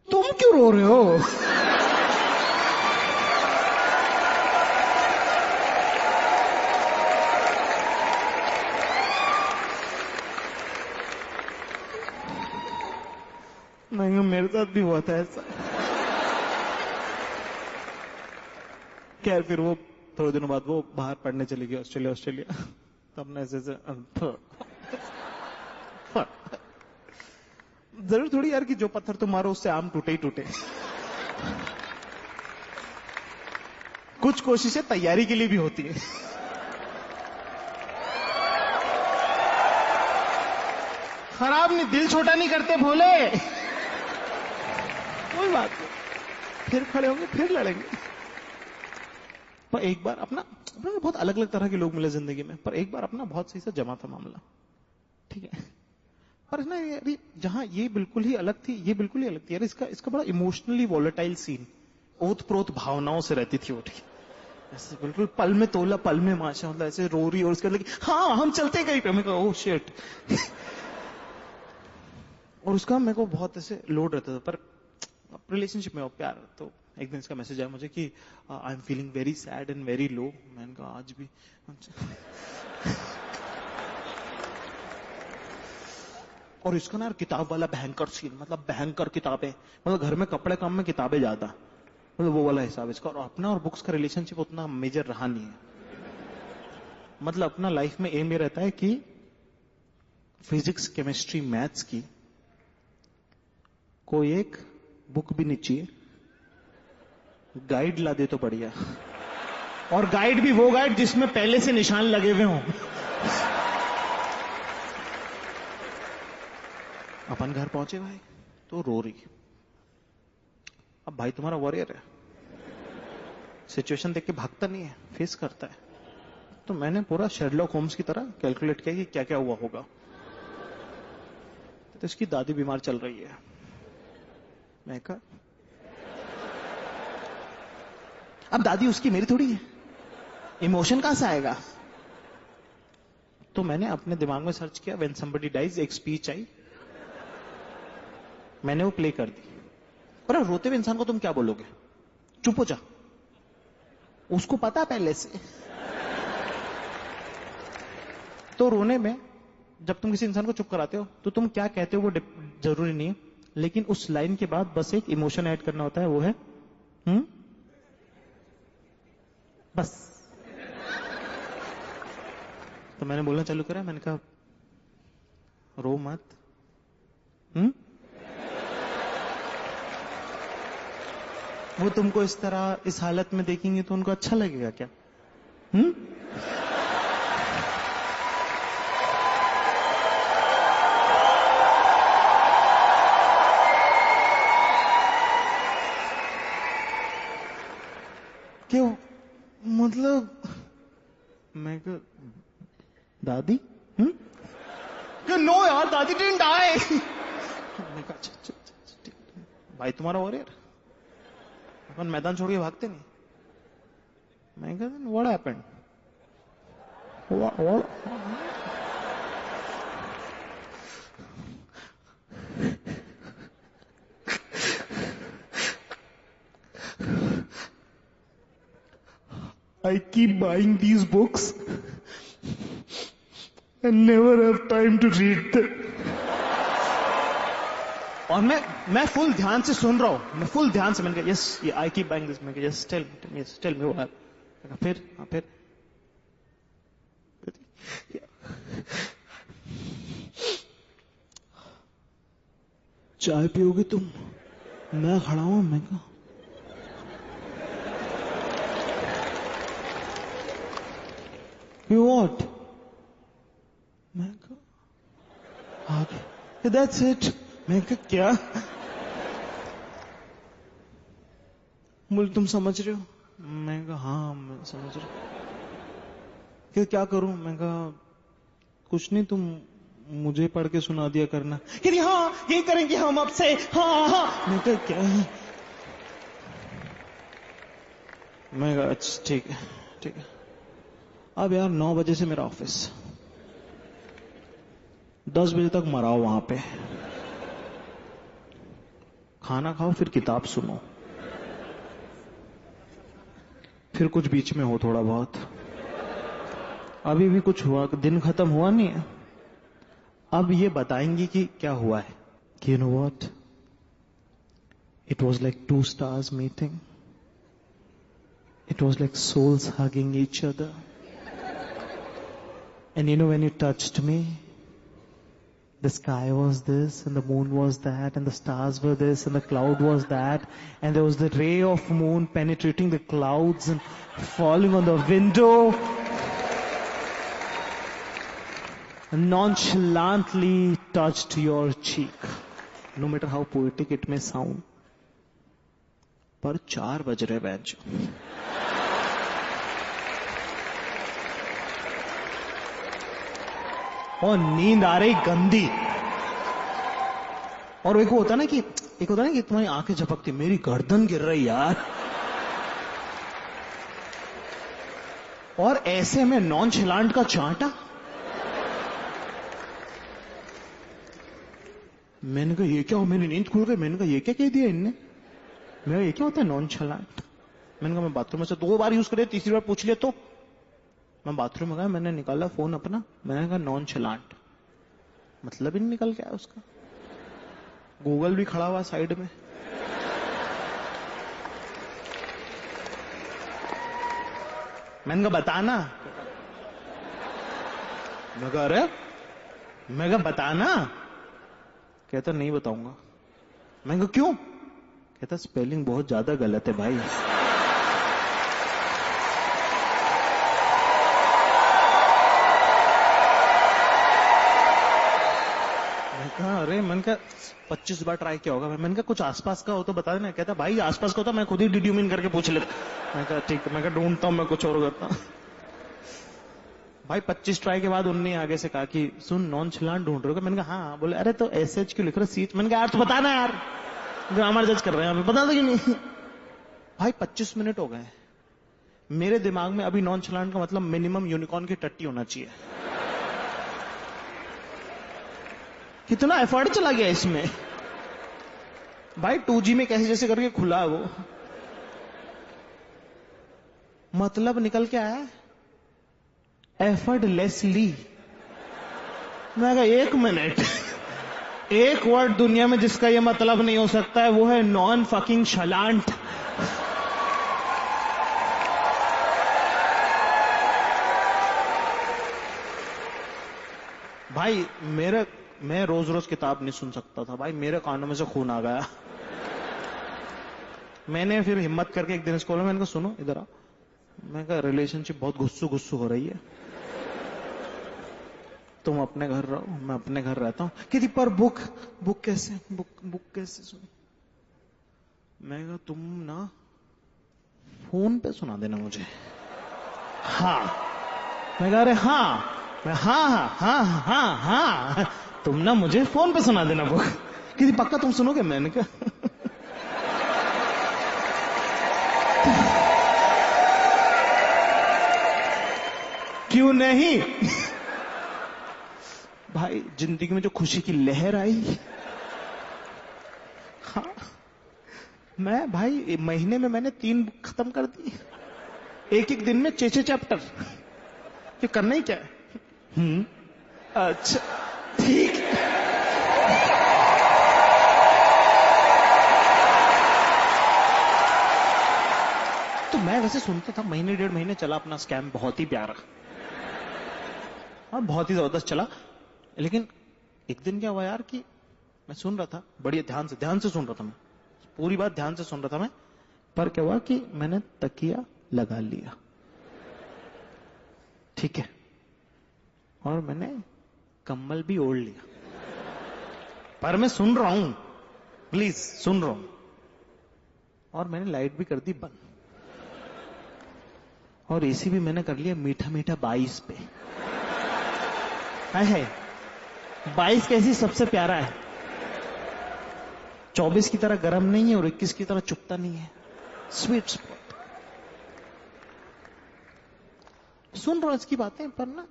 तुम क्यों रो रहे हो? नहीं, मेरे साथ भी हुआ था ऐसा। खैर फिर वो थोड़े दिनों बाद वो बाहर पढ़ने चली गई, ऑस्ट्रेलिया। तब ना ऐसे जरूर थोड़ी यार कि जो पत्थर तुम मारो उससे आम टूटे ही टूटे। कुछ कोशिशें तैयारी के लिए भी होती है। खराब नहीं, दिल छोटा नहीं करते भोले। कोई बात नहीं, फिर खड़े होंगे, फिर लड़ेंगे। पर एक बार अपना बहुत अलग अलग तरह के लोग मिले जिंदगी में, पर एक बार अपना बहुत सही से जमा था मामला, ठीक है। पर ना यार जहां ये बिल्कुल ही अलग थी, ये बिल्कुल ही अलग थी यार। इसका बड़ा इमोशनली वॉलेटाइल सीन, ओत प्रोत भावनाओं से रहती थी वो, ठीक ऐसे बिल्कुल पल में तोला पल में माशा, मतलब ऐसे रो रही और उसके बाद हाँ हम चलते कहीं पे, मैं कहा ओह शिट। और उसका मेरे को बहुत ऐसे लोड रहता था। पर रिलेशनशिप में प्यार, तो एक दिन इसका मैसेज आया मुझे कि I am feeling very sad and very low. मैंने कहा आज भी। और इसका ना किताब वाला भयंकर सीन, मतलब भयंकर किताबें, मतलब घर में कपड़े कम में किताबें ज्यादा, मतलब वो वाला हिसाब इसका। और अपना और बुक्स का रिलेशनशिप उतना मेजर रहा नहीं है। मतलब अपना लाइफ में एम ये रहता है कि फिजिक्स, केमिस्ट्री, मैथ्स की कोई एक बुक भी नहीं चाहिए, गाइड ला दे तो बढ़िया। और गाइड भी वो गाइड जिसमें पहले से निशान लगे हुए हों। अपन घर पहुंचे भाई तो रो रही। अब भाई तुम्हारा वॉरियर है, सिचुएशन देख के भागता नहीं है, फेस करता है। तो मैंने पूरा शेरलॉक होम्स की तरह कैलकुलेट किया कि क्या क्या हुआ होगा। तो इसकी दादी बीमार चल रही है। मैं कहा अब दादी उसकी मेरी थोड़ी है, इमोशन कहां से आएगा। तो मैंने अपने दिमाग में सर्च किया, व्हेन समबडी डाइज, एक स्पीच आई, मैंने वो प्ले कर दी। पर रोते हुए इंसान को तुम क्या बोलोगे, चुप हो जा, उसको पता पहले से। तो रोने में जब तुम किसी इंसान को चुप कराते हो तो तुम क्या कहते हो वो जरूरी नहीं है, लेकिन उस लाइन के बाद बस एक इमोशन ऐड करना होता है, वो है बस। तो मैंने बोलना चालू करा, मैंने कहा रो मत। वो तुमको इस तरह इस हालत में देखेंगे तो उनको अच्छा लगेगा क्या? क्यों मतलब मैं दादी नो यार दादी डिडंट डाई। भाई तुम्हारा वॉरियर, अपन मैदान छोड़ के भागते नहीं। मैं कहा what happened, I keep buying these books and never have time to read them. और मैं फुल ध्यान से सुन रहा हूं, मैं फुल ध्यान से। मैंने कहा yes I keep buying this. मैंने कहा यस टेल मी व्हाट। फिर चाय पियोगे तुम? मैं खड़ा हूं। मैं कहा व्हाट? मैं कहा आगे दैट्स इट। मैं कहा क्या? बोले तुम समझ रहे हो? मैं कहा हाँ मैं समझ रहा हूं। कि क्या करूं? मैं कहा कुछ नहीं, तुम मुझे पढ़ के सुना दिया करना। कि हाँ यही करेंगे हम अब से, हाँ हाँ। मैं कहा क्या? मैं कहा अच्छा ठीक है ठीक है। अब यार 9 बजे से मेरा ऑफिस, 10 बजे तक मराओ वहां पे, खाना खाओ फिर किताब सुनो, फिर कुछ बीच में हो थोड़ा बहुत। अभी भी कुछ हुआ, दिन खत्म हुआ नहीं है। अब ये बताएंगी कि क्या हुआ है। कि you know what, it was like 2 stars meeting, it was like souls hugging each other, and you know when you touched me, the sky was this and the moon was that and the stars were this and the cloud was that, and there was the ray of moon penetrating the clouds and falling on the window and nonchalantly touched your cheek, no matter how poetic it may sound. पर 4 बज रहे bench, और नींद आ रही गंदी। और एक होता ना कि तुम्हारी आंखें झपकती, मेरी गर्दन गिर रही यार। और ऐसे में नॉनचलांट का चांटा। मैंने कहा ये क्या हो, मेरी नींद खुल गई। मैंने कहा ये क्या कह दिया इनने। मेरा ये क्या होता है नॉनचलांट। मैंने कहा मैं बाथरूम में से 2 बार यूज करे, तीसरी बार पूछ लिया तो। मैं बाथरूम में गया, मैंने निकाला फोन अपना, मैंने कहा नॉनचलांट, मतलब ही नहीं निकल गया उसका। गूगल भी खड़ा हुआ साइड में। मैंने कहा बताना। मैं कहा अरे, मैं कहा बताना। कहता नहीं बताऊंगा। मैं कहा क्यों? कहता स्पेलिंग बहुत ज्यादा गलत है भाई। अरे मैंने कहा 25 बार ट्राई किया होगा। मैंने कहा कुछ आसपास का हो तो बता देना। कहता भाई आसपास का होता मैं खुद ही डिड्यूमिन करके पूछ लेता। मैं कहा ठीक है, मैं कहा ढूंढता हूं, मैं कुछ और करता हूं। भाई 25 ट्राई के बाद उनने आगे से कहा कि सुन नॉनचलांट ढूंढ रहे हो। मैंने कहा हाँ। बोले अरे तो SH क्यों लिख रहे सीच। मैंने कहा यार तो बताना यार, ग्रामर जज कर रहे हैं, बता दो कि नहीं। भाई 25 मिनट हो गए, मेरे दिमाग में अभी नॉनचलांट का मतलब मिनिमम यूनिकॉर्न की टट्टी होना चाहिए। कितना एफर्ट चला गया इसमें भाई। 2G में कैसे जैसे करके खुला वो, मतलब निकल के आया एफर्टलेसली। मैं कहा 1 मिनट, एक वर्ड दुनिया में जिसका ये मतलब नहीं हो सकता है वो है नॉन फकिंग शलांट। भाई मैं रोज रोज किताब नहीं सुन सकता था भाई, मेरे कानों में से खून आ गया। मैंने फिर हिम्मत करके एक दिन इसको बोला, मैंने कहा सुनो इधर आ। मैं कहा रिलेशनशिप बहुत गुस्सू हो रही है, तुम अपने घर रहो, मैं अपने घर रहता हूं। कहती पर बुक कैसे, बुक कैसे सुन। मैं कहा तुम ना फोन पे सुना देना मुझे। हाँ। मैं कहा अरे हाँ। मैं हाँ तुम ना मुझे फोन पे सुना देना बुक। कहती पक्का तुम सुनोगे। मैंने कहा क्यों नहीं। भाई जिंदगी में जो खुशी की लहर आई, हाँ मैं भाई महीने में मैंने 3 बुक खत्म कर दी, एक दिन में 6 चैप्टर। ये करना ही क्या है। अच्छा ठीक है। तो मैं वैसे सुनता था, महीने 1.5 महीने चला अपना स्कैम, बहुत ही प्यारा और बहुत ही जबरदस्त चला। लेकिन एक दिन क्या हुआ यार कि मैं सुन रहा था, बड़ी ध्यान से सुन रहा था, मैं पूरी बात ध्यान से सुन रहा था मैं। पर क्या हुआ कि मैंने तकिया लगा लिया, ठीक है, और मैंने कम्बल भी ओढ़ लिया, पर मैं सुन रहा हूं, प्लीज सुन रहा हूं, और मैंने लाइट भी कर दी बंद। और एसी भी मैंने कर लिया मीठा मीठा 22 पे। है 22 कैसी सबसे प्यारा है, 24 की तरह गर्म नहीं है और 21 की तरह चुपता नहीं है, स्वीट स्पॉट। सुन रहा इसकी बातें, पर ना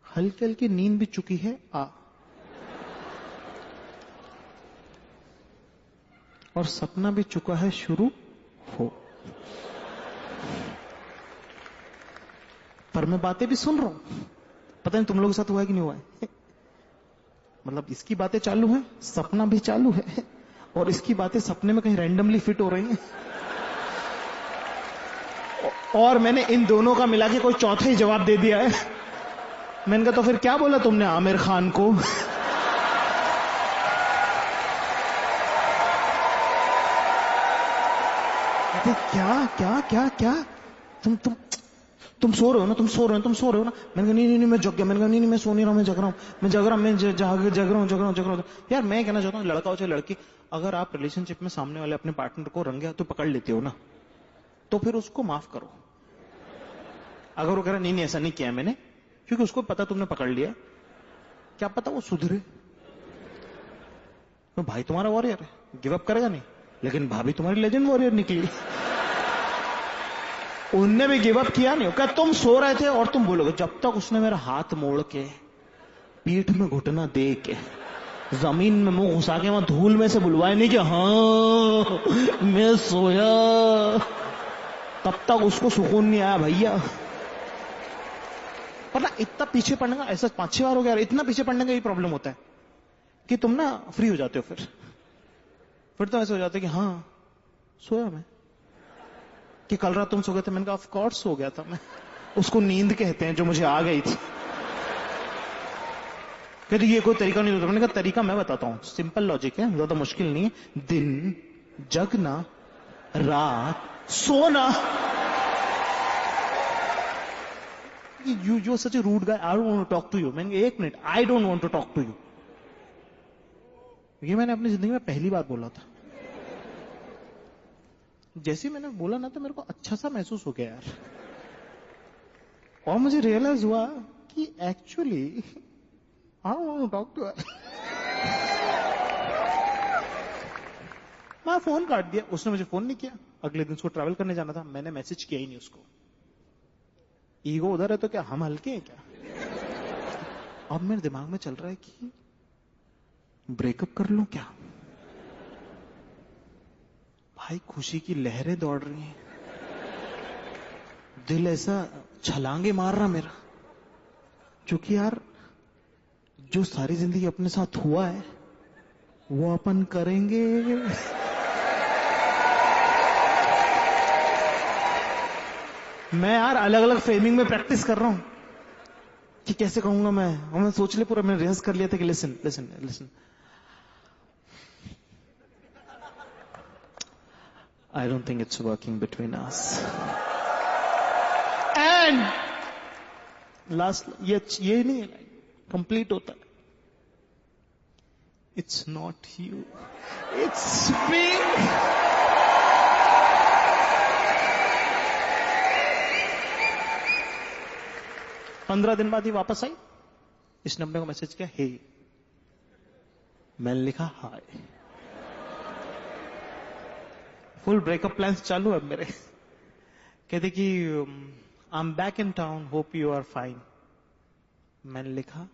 हल्की हल्की नींद भी चुकी है और सपना भी चुका है शुरू हो। पर मैं बातें भी सुन रहा हूं, पता नहीं तुम लोगों के साथ हुआ है कि नहीं हुआ है। मतलब इसकी बातें चालू है, सपना भी चालू है, और इसकी बातें सपने में कहीं रैंडमली फिट हो रही हैं, और मैंने इन दोनों का मिला के कोई चौथा ही जवाब दे दिया है। मैंने कहा तो फिर क्या बोला तुमने आमिर खान को? क्या क्या क्या क्या तुम सो रहे हो ना, तुम सो रहे हो ना। मैंने कहा नहीं मैं जग गया। मैंने कहा नहीं मैं सो नहीं रहा, मैं जग रहा हूं, मैं जग रहा हूं। यार मैं कहना चाहता हूं, लड़का हो चाहे लड़की, अगर आप रिलेशनशिप में सामने वाले अपने पार्टनर को रंगे हाथ तो पकड़ लेते हो ना, तो फिर उसको माफ करो। अगर वो कह रहा नहीं ऐसा नहीं किया मैंने, क्योंकि उसको पता तुमने पकड़ लिया, क्या पता वो सुधरे। तो भाई तुम्हारा वॉरियर है, गिव अप करेगा नहीं, लेकिन भाभी तुम्हारी लेजेंड वॉरियर निकली। उनने भी गिव अप किया नहीं, क्या तुम सो रहे थे और तुम बोलोगे, जब तक उसने मेरा हाथ मोड़ के पीठ में घुटना दे के जमीन में मुंह घुसा के वहां धूल में से बुलवाए नहीं कि हाँ मैं सोया, तब तक उसको सुकून नहीं आया भैया। पर ना इतना पीछे पड़ने का, ऐसा 5-6 बार हो गया, इतना पीछे पड़ने का ये प्रॉब्लम होता है कि तुम ना फ्री हो जाते हो, फिर तो ऐसे हो जाते कि हाँ सोया मैं, कि कल रात तुम सो गए थे। मैंने कहा ऑफ कोर्स सो गया था मैं, उसको नींद कहते हैं जो मुझे आ गई थी। कहते ये कोई तरीका नहीं होता। मैंने कहा तरीका मैं बताता हूं, सिंपल लॉजिक है, ज्यादा मुश्किल नहीं है। दिन जगना, रात सोना। You such a rude guy, I don't want to talk to you. मैंने 1 minute, I don't want to talk to you. ये मैंने अपनी जिंदगी में पहली बार बोला था। जैसे मैंने बोला ना तो मेरे को अच्छा सा महसूस हो गया यार, और मुझे रियलाइज हुआ कि actually I don't want to talk to her. मैं फोन काट दिया, उसने मुझे फोन नहीं किया। अगले दिन उसको ट्रैवल करने जाना था, मैंने मैसेज किया ही नहीं उसको। ईगो उधर है तो क्या हम हल्के हैं क्या? अब मेरे दिमाग में चल रहा है कि ब्रेकअप कर लूं क्या? भाई खुशी की लहरें दौड़ रही हैं, दिल ऐसा छलांगे मार रहा मेरा, क्योंकि यार जो सारी जिंदगी अपने साथ हुआ है वो अपन करेंगे। मैं यार अलग अलग फ्रेमिंग में प्रैक्टिस कर रहा हूं कि कैसे कहूंगा मैं, और मैं सोच लिया पूरा, मैंने रिहर्स कर लिया था कि listen listen listen, I don't think it's working between us. And last ये नहीं है, कंप्लीट होता है। It's not you, it's me. पंद्रह दिन बाद ही वापस आई, इसने अपने को मैसेज किया, हे। मैंने लिखा हाय। फुल ब्रेकअप प्लान्स चालू है मेरे। कहते कि I am back in town, hope you are fine. मैंने लिखा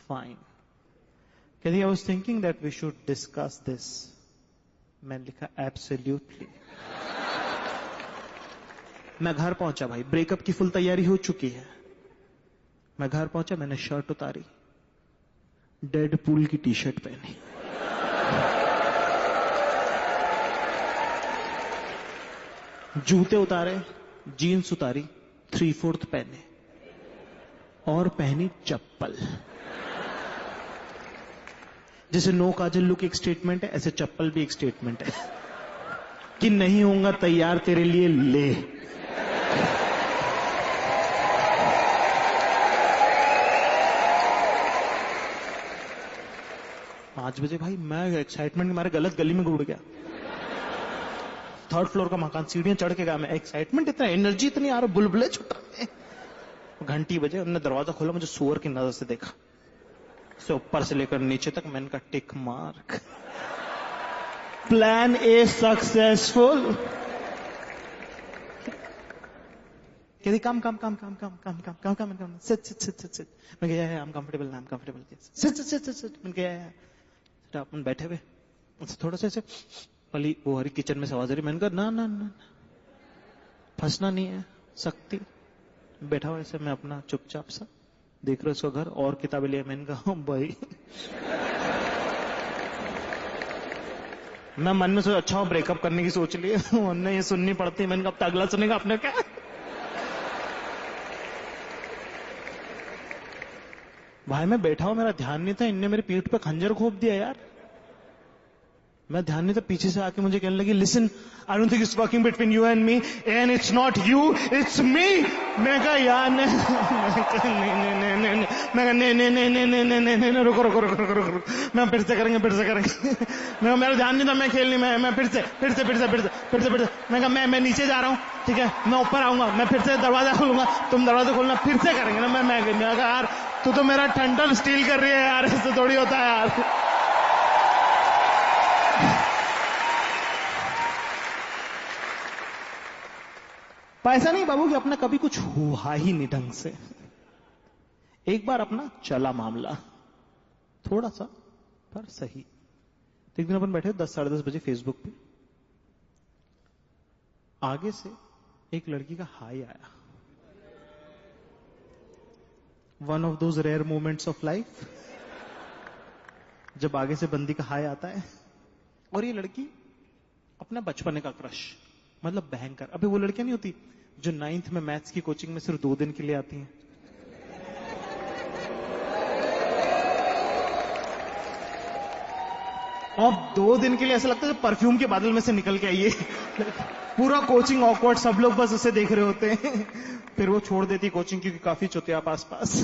फाइन। कहते I was thinking that we should discuss this. मैंने लिखा एब्सोल्युटली। मैं घर पहुंचा भाई, ब्रेकअप की फुल तैयारी हो चुकी है। मैं घर पहुंचा, मैंने शर्ट उतारी, डेड पूल की टी शर्ट पहनी, जूते उतारे, जीन्स उतारी, 3/4 पहने, और पहनी चप्पल। जैसे नो काजल लुक एक स्टेटमेंट है, ऐसे चप्पल भी एक स्टेटमेंट है कि नहीं होऊंगा तैयार तेरे लिए, ले। 5 बजे भाई मैं एक्साइटमेंट के मारे गलत गली में घुड़ गया। 3rd फ्लोर का मकान, सीढ़ियां चढ़ के गया मैं, एक्साइटमेंट इतना, एनर्जी इतनी आ रही, बुलबुले छुट रहे। घंटी बजे, उन्होंने दरवाजा खोला, मुझे सुअर की नजर से देखा, से ऊपर से लेकर नीचे तक। मैंने कहा tick mark, plan A successful. कहती काम काम काम काम काम काम काम काम काम काम, sit sit sit sit sit. मैं गया I am comfortable, I am comfortable, sit sit sit sit. मैं गया अपन बैठे हुए, थोड़ा सा ऐसे वाली वो हरी किचन में से आवाज आ रही। मैंने कहा ना ना ना, फंसना नहीं है, सकती। बैठा हुआ ऐसे मैं अपना चुपचाप सा देख रहा उसका घर, और किताबें लिया। मैंने कहा भाई, मैं मन में सोचा अच्छा हो ब्रेकअप करने की सोच ली, उन्हें ये सुननी पड़ती। मैंने कहा अब अगला सुनेगा आपने क्या। भाई मैं बैठा हूं, मेरा ध्यान नहीं था, इनने मेरी पीठ पे खंजर घोंप दिया यार। मैं ध्यान नहीं था, पीछे से आके मुझे कहने लगी listen, I don't think it's working between you and me, and it's not you it's me. मैं कहा यार नहीं, रुको रुको रुको रुको रुको, मैं फिर से करेंगे फिर से करेंगे। मैं मेरा ध्यान नहीं था, मैं खेल नहीं, मैं फिर से। मैं कहा मैं नीचे जा रहा हूँ, ठीक है, मैं ऊपर आऊंगा, मैं फिर से दरवाजा खोलूंगा, तुम दरवाजा खोलना, फिर से करेंगे ना। मैं कहा यार तू तो मेरा टंटल स्टील कर रही है यार, इससे थोड़ी होता है यार। पैसा नहीं बाबू कि अपना कभी कुछ हुआ ही नहीं ढंग से। एक बार अपना चला मामला थोड़ा सा पर सही। एक दिन अपन बैठे 10 साढ़े 10 बजे फेसबुक पे, आगे से एक लड़की का हाई आया। One of those rare moments of life, जब आगे से बंदी का हाई आता है। और ये लड़की अपना बचपने का क्रश, मतलब भयंकर। अबे वो लड़कियां नहीं होती जो 9th में मैथ्स की कोचिंग में सिर्फ 2 दिन के लिए आती हैं। और 2 दिन के लिए ऐसा लगता है परफ्यूम के बादल में से निकल के आइए। पूरा कोचिंग ऑकवर्ड, सब लोग बस उसे देख रहे होते हैं। फिर वो छोड़ देती कोचिंग क्योंकि काफी चुतिया आस-पास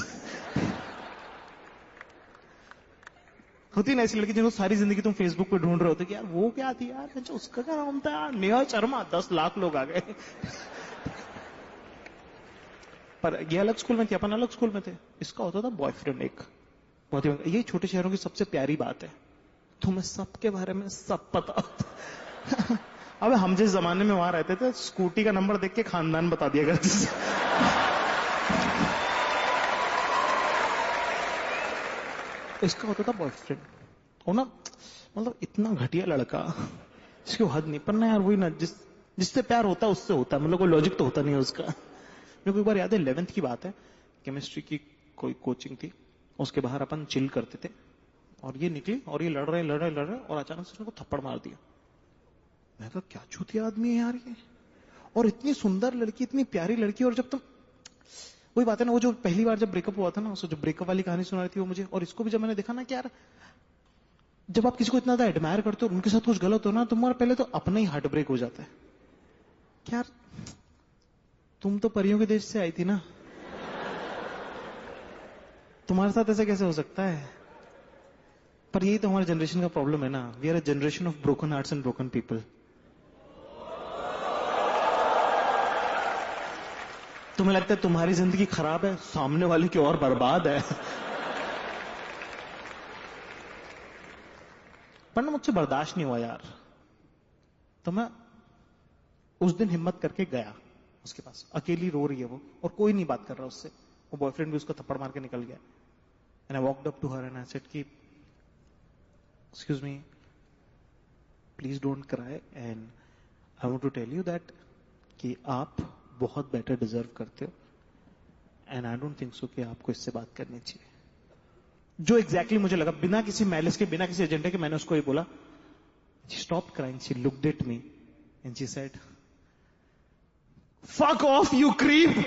होती ना ऐसी लड़की जिनको सारी जिंदगी तुम फेसबुक पे ढूंढ रहे होते कि यार वो क्या थी यार, उसका क्या नाम था यार, नेहा शर्मा। 10 लाख लोग आ गए। पर ये अलग स्कूल में थी, अपन अलग स्कूल में थे। इसका होता था बॉयफ्रेंड एक, बहुत ही। ये छोटे शहरों की सबसे प्यारी बात है, तुम्हें सबके बारे में सब पता होता। अब हम जिस जमाने में वहां रहते थे, स्कूटी का नंबर देख के खानदान बता दिया करते थे। इसका होता था बॉयफ्रेंड। और ना मतलब इतना घटिया लड़का, इसकी हद नहीं। पर ना यार वही ना, जिससे प्यार होता है उससे होता है, मतलब कोई लॉजिक तो होता नहीं है उसका। मेरे को एक बार याद है, 11th की बात है, केमिस्ट्री की कोई कोचिंग थी, उसके बाहर अपन चिल करते थे, और ये निकली और ये लड़ रहे और अचानक से उसने थप्पड़ मार दिया। मैं कहा क्या चूतिया आदमी है यार ये, और इतनी सुंदर लड़की, इतनी प्यारी लड़की। और जब तुम, वही बात है ना, वो जो पहली बार जब ब्रेकअप हुआ था ना, उसको जो ब्रेकअप वाली कहानी सुना रही थी वो मुझे, और इसको भी जब मैंने देखा ना कि यार जब आप किसी को इतना ज्यादा एडमायर करते हो और उनके साथ कुछ गलत हो ना, तुम्हारा पहले तो अपना ही हार्ट ब्रेक हो जाता है। क्या यार तुम तो परियों के देश से आई थी ना, तुम्हारे साथ ऐसा कैसे हो सकता है। पर यही तो हमारे जनरेशन का प्रॉब्लम है ना, we are a generation of broken hearts and broken people. तुम्हें लगता है तुम्हारी जिंदगी खराब है, सामने वाले की और बर्बाद है। पर ना मुझसे बर्दाश्त नहीं हुआ यार, तो मैं उस दिन हिम्मत करके गया उसके पास। अकेली रो रही है वो, और कोई नहीं बात कर रहा उससे, वो बॉयफ्रेंड भी उसको थप्पड़ मार के निकल गया। And I walked up to her and I said कि excuse me, please don't cry, and I want to tell you that कि आप बहुत बेटर डिजर्व करते हो, and I don't think so कि आपको इससे बात करनी चाहिए। जो एग्जैक्टली मुझे लगा, बिना किसी मैलिस के, बिना किसी एजेंडे के, मैंने उसको ये बोला। She stopped crying, she looked at me and she said, fuck off you creep।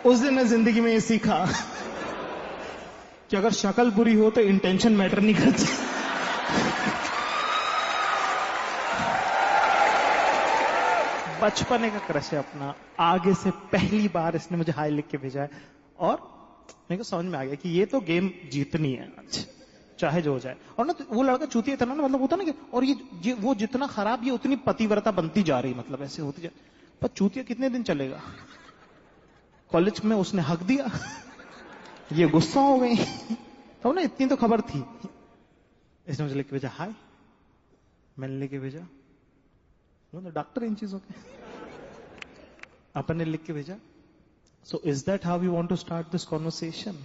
उस दिन मैं जिंदगी में ये सीखा कि अगर शक्ल बुरी हो तो इंटेंशन मैटर नहीं करती। बचपने का क्रश है अपना, आगे से पहली बार इसने मुझे हाई लिख के भेजा है, और मेरे को समझ में आ गया कि ये तो गेम जीतनी है आज, चाहे जो हो जाए। और ना वो लड़का चूतिया इतना ना, मतलब होता ना कि, और ये वो जितना खराब ये उतनी पतिव्रता बनती जा रही, मतलब ऐसे होती जा। पर चूतिया कितने दिन चलेगा? कॉलेज में उसने हक दिया, ये गुस्सा हो गई, तो ना इतनी तो खबर थी। इसने मुझे लिख के भेजा हाय, मैंने लिख के भेजा, वो तो डॉक्टर इन चीजों के। अपन ने लिख के भेजा, so is that how you want to start this conversation?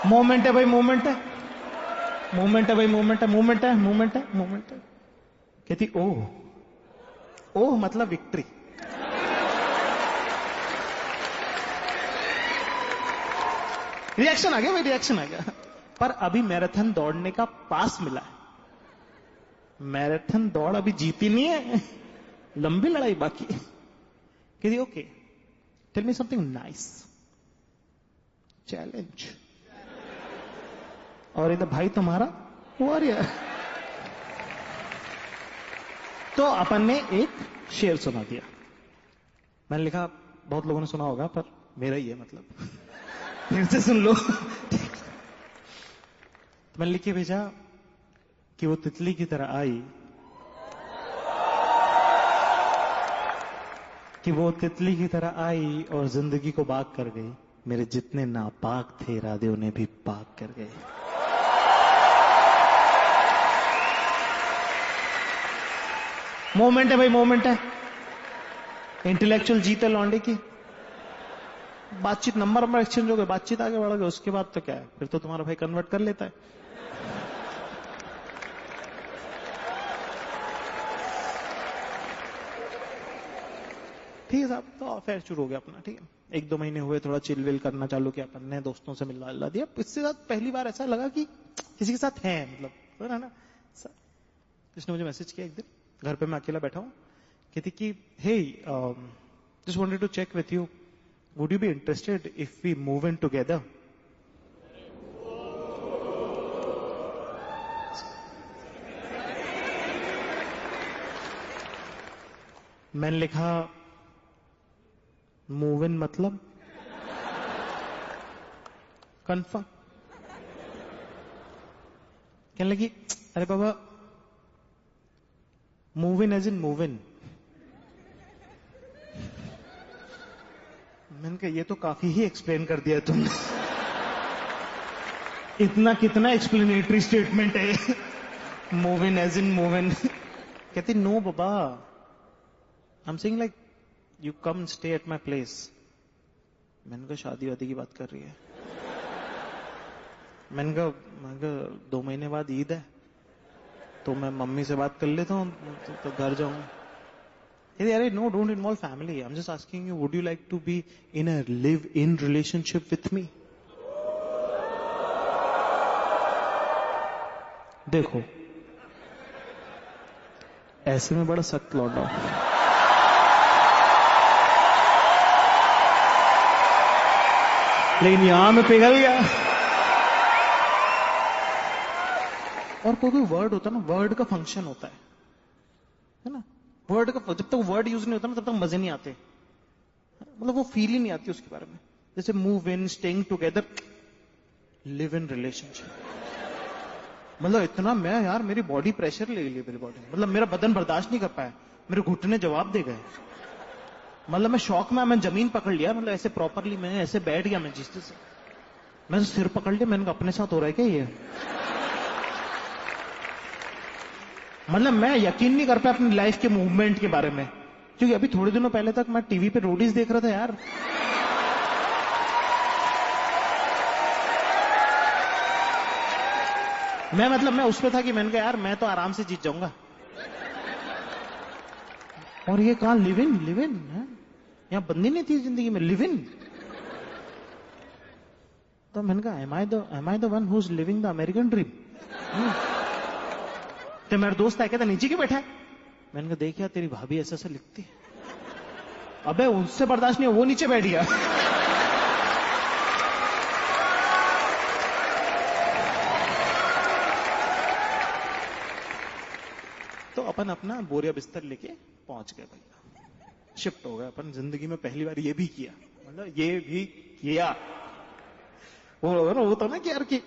Moment है भाई, मोमेंट है, मोमेंट है भाई, मोमेंट है, मोमेंट है, मोमेंट है, मोमेंट है। कहती ओह ओह मतलब विक्ट्री। रिएक्शन आ गया भाई, रिएक्शन आ गया। पर अभी मैराथन दौड़ने का पास मिला है, मैराथन दौड़ अभी जीती नहीं है, लंबी लड़ाई बाकी है। कहती okay, tell me something nice, challenge. और इधर भाई तुम्हारा वॉरियर। तो अपन ने एक शेर सुना दिया। मैंने लिखा, बहुत लोगों ने सुना होगा पर मेरा ही है, मतलब फिर से सुन लो। तो मैंने लिख के भेजा कि वो तितली की तरह आई, कि वो तितली की तरह आई और जिंदगी को बाग कर गई। मेरे जितने नापाक थे इरादे उन्हें भी पाक कर गए। मोमेंट है भाई, मोमेंट है। इंटेलेक्चुअल जीते लौंडे की। बातचीत नंबर एक्सचेंज हो गए, बातचीत आगे बढ़ गई, उसके बाद तो क्या है, फिर तो तुम्हारा भाई कन्वर्ट कर लेता है। ठीक है साहब, तो अफेयर शुरू हो गया अपना। ठीक है, 1-2 महीने हुए, थोड़ा चिलविल करना चालू किया अपन ने, दोस्तों से मिलवा दिया। इसके साथ पहली बार ऐसा लगा कि किसी के साथ है, मतलब है ना। इसने मुझे मैसेज किया एक दिन, घर पे मैं अकेला बैठा हूं, कहती कि hey, just wanted to check with you, would you be interested if we move in together? मैंने लिखा मूव इन मतलब कंफर्म। कहने लगी अरे बाबा, move in as in move in. मैंने कहा ये तो काफी ही एक्सप्लेन कर दिया तुमने। इतना कितना एक्सप्लेनेटरी स्टेटमेंट है, move in as in move in. कहती नो बाबा, I am saying like you come stay at my place. मैंने कहा शादी वादी की बात कर रही है। मैंने कहा 2 महीने बाद ईद है, तो मैं मम्मी से बात कर लेता हूँ, तो घर जाऊंगा। अरे no, don't involve family, I am just asking you, would you like to be in a live in relationship with me? देखो ऐसे में बड़ा सख्त लौटा हूं, लेकिन यहां में पिघल गया। और कोई वर्ड होता है ना, वर्ड का फंक्शन होता है ना, वर्ड का, जब तक वर्ड यूज नहीं होता ना तब तक मजे नहीं आते, मतलब वो फील ही नहीं आती उसके बारे में। जैसे move in, staying together, live in relationship. मतलब इतना मैं यार, मेरी बॉडी प्रेशर ले ली, मेरी बॉडी, मतलब मेरा बदन बर्दाश्त नहीं कर पाया, मेरे घुटने जवाब दे गए। मतलब मैं शौक में, मैं जमीन पकड़ लिया, मतलब ऐसे प्रॉपरली मैंने ऐसे बैठ गया, मैं जिस से मैं सिर पकड़ लिया। मैंने कहा अपने साथ हो रहा है क्या ये? मतलब मैं यकीन नहीं कर पाया अपनी लाइफ के मूवमेंट के बारे में, क्योंकि अभी थोड़े दिनों पहले तक मैं टीवी पे रोडीज देख रहा था यार। मैं उस पे था कि मैंने कहा यार मैं तो आराम से जीत जाऊंगा, और ये कहां लिव इन है? यहां बंदी नहीं थी जिंदगी में, लिव इन। तो मैंने कहा am I the one who is living the American dream? तो मेरा दोस्त है, कहता नीचे क्यों बैठा है? मैंने कहा देख यार तेरी भाभी ऐसा ऐसा लिखती है। अबे उससे बर्दाश्त नहीं, वो नीचे बैठ गया। तो अपन अपना बोरिया बिस्तर लेके पहुंच गए भैया, शिफ्ट हो गए अपन। जिंदगी में पहली बार ये भी किया, ये भी किया। वो होता ना कि यार कि,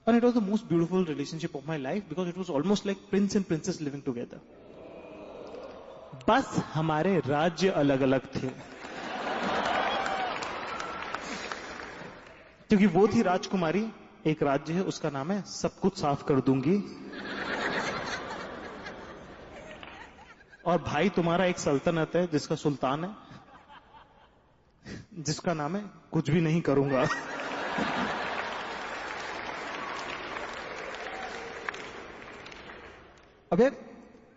and it was the most beautiful relationship of my life because it was almost like prince and princess living together. बस हमारे राज्य अलग अलग थे, क्योंकि वो थी राजकुमारी, एक राज्य है उसका नाम है सब कुछ साफ कर दूंगी, और भाई तुम्हारा एक सल्तनत है जिसका सुल्तान है, जिसका नाम है कुछ भी नहीं करूंगा। अबे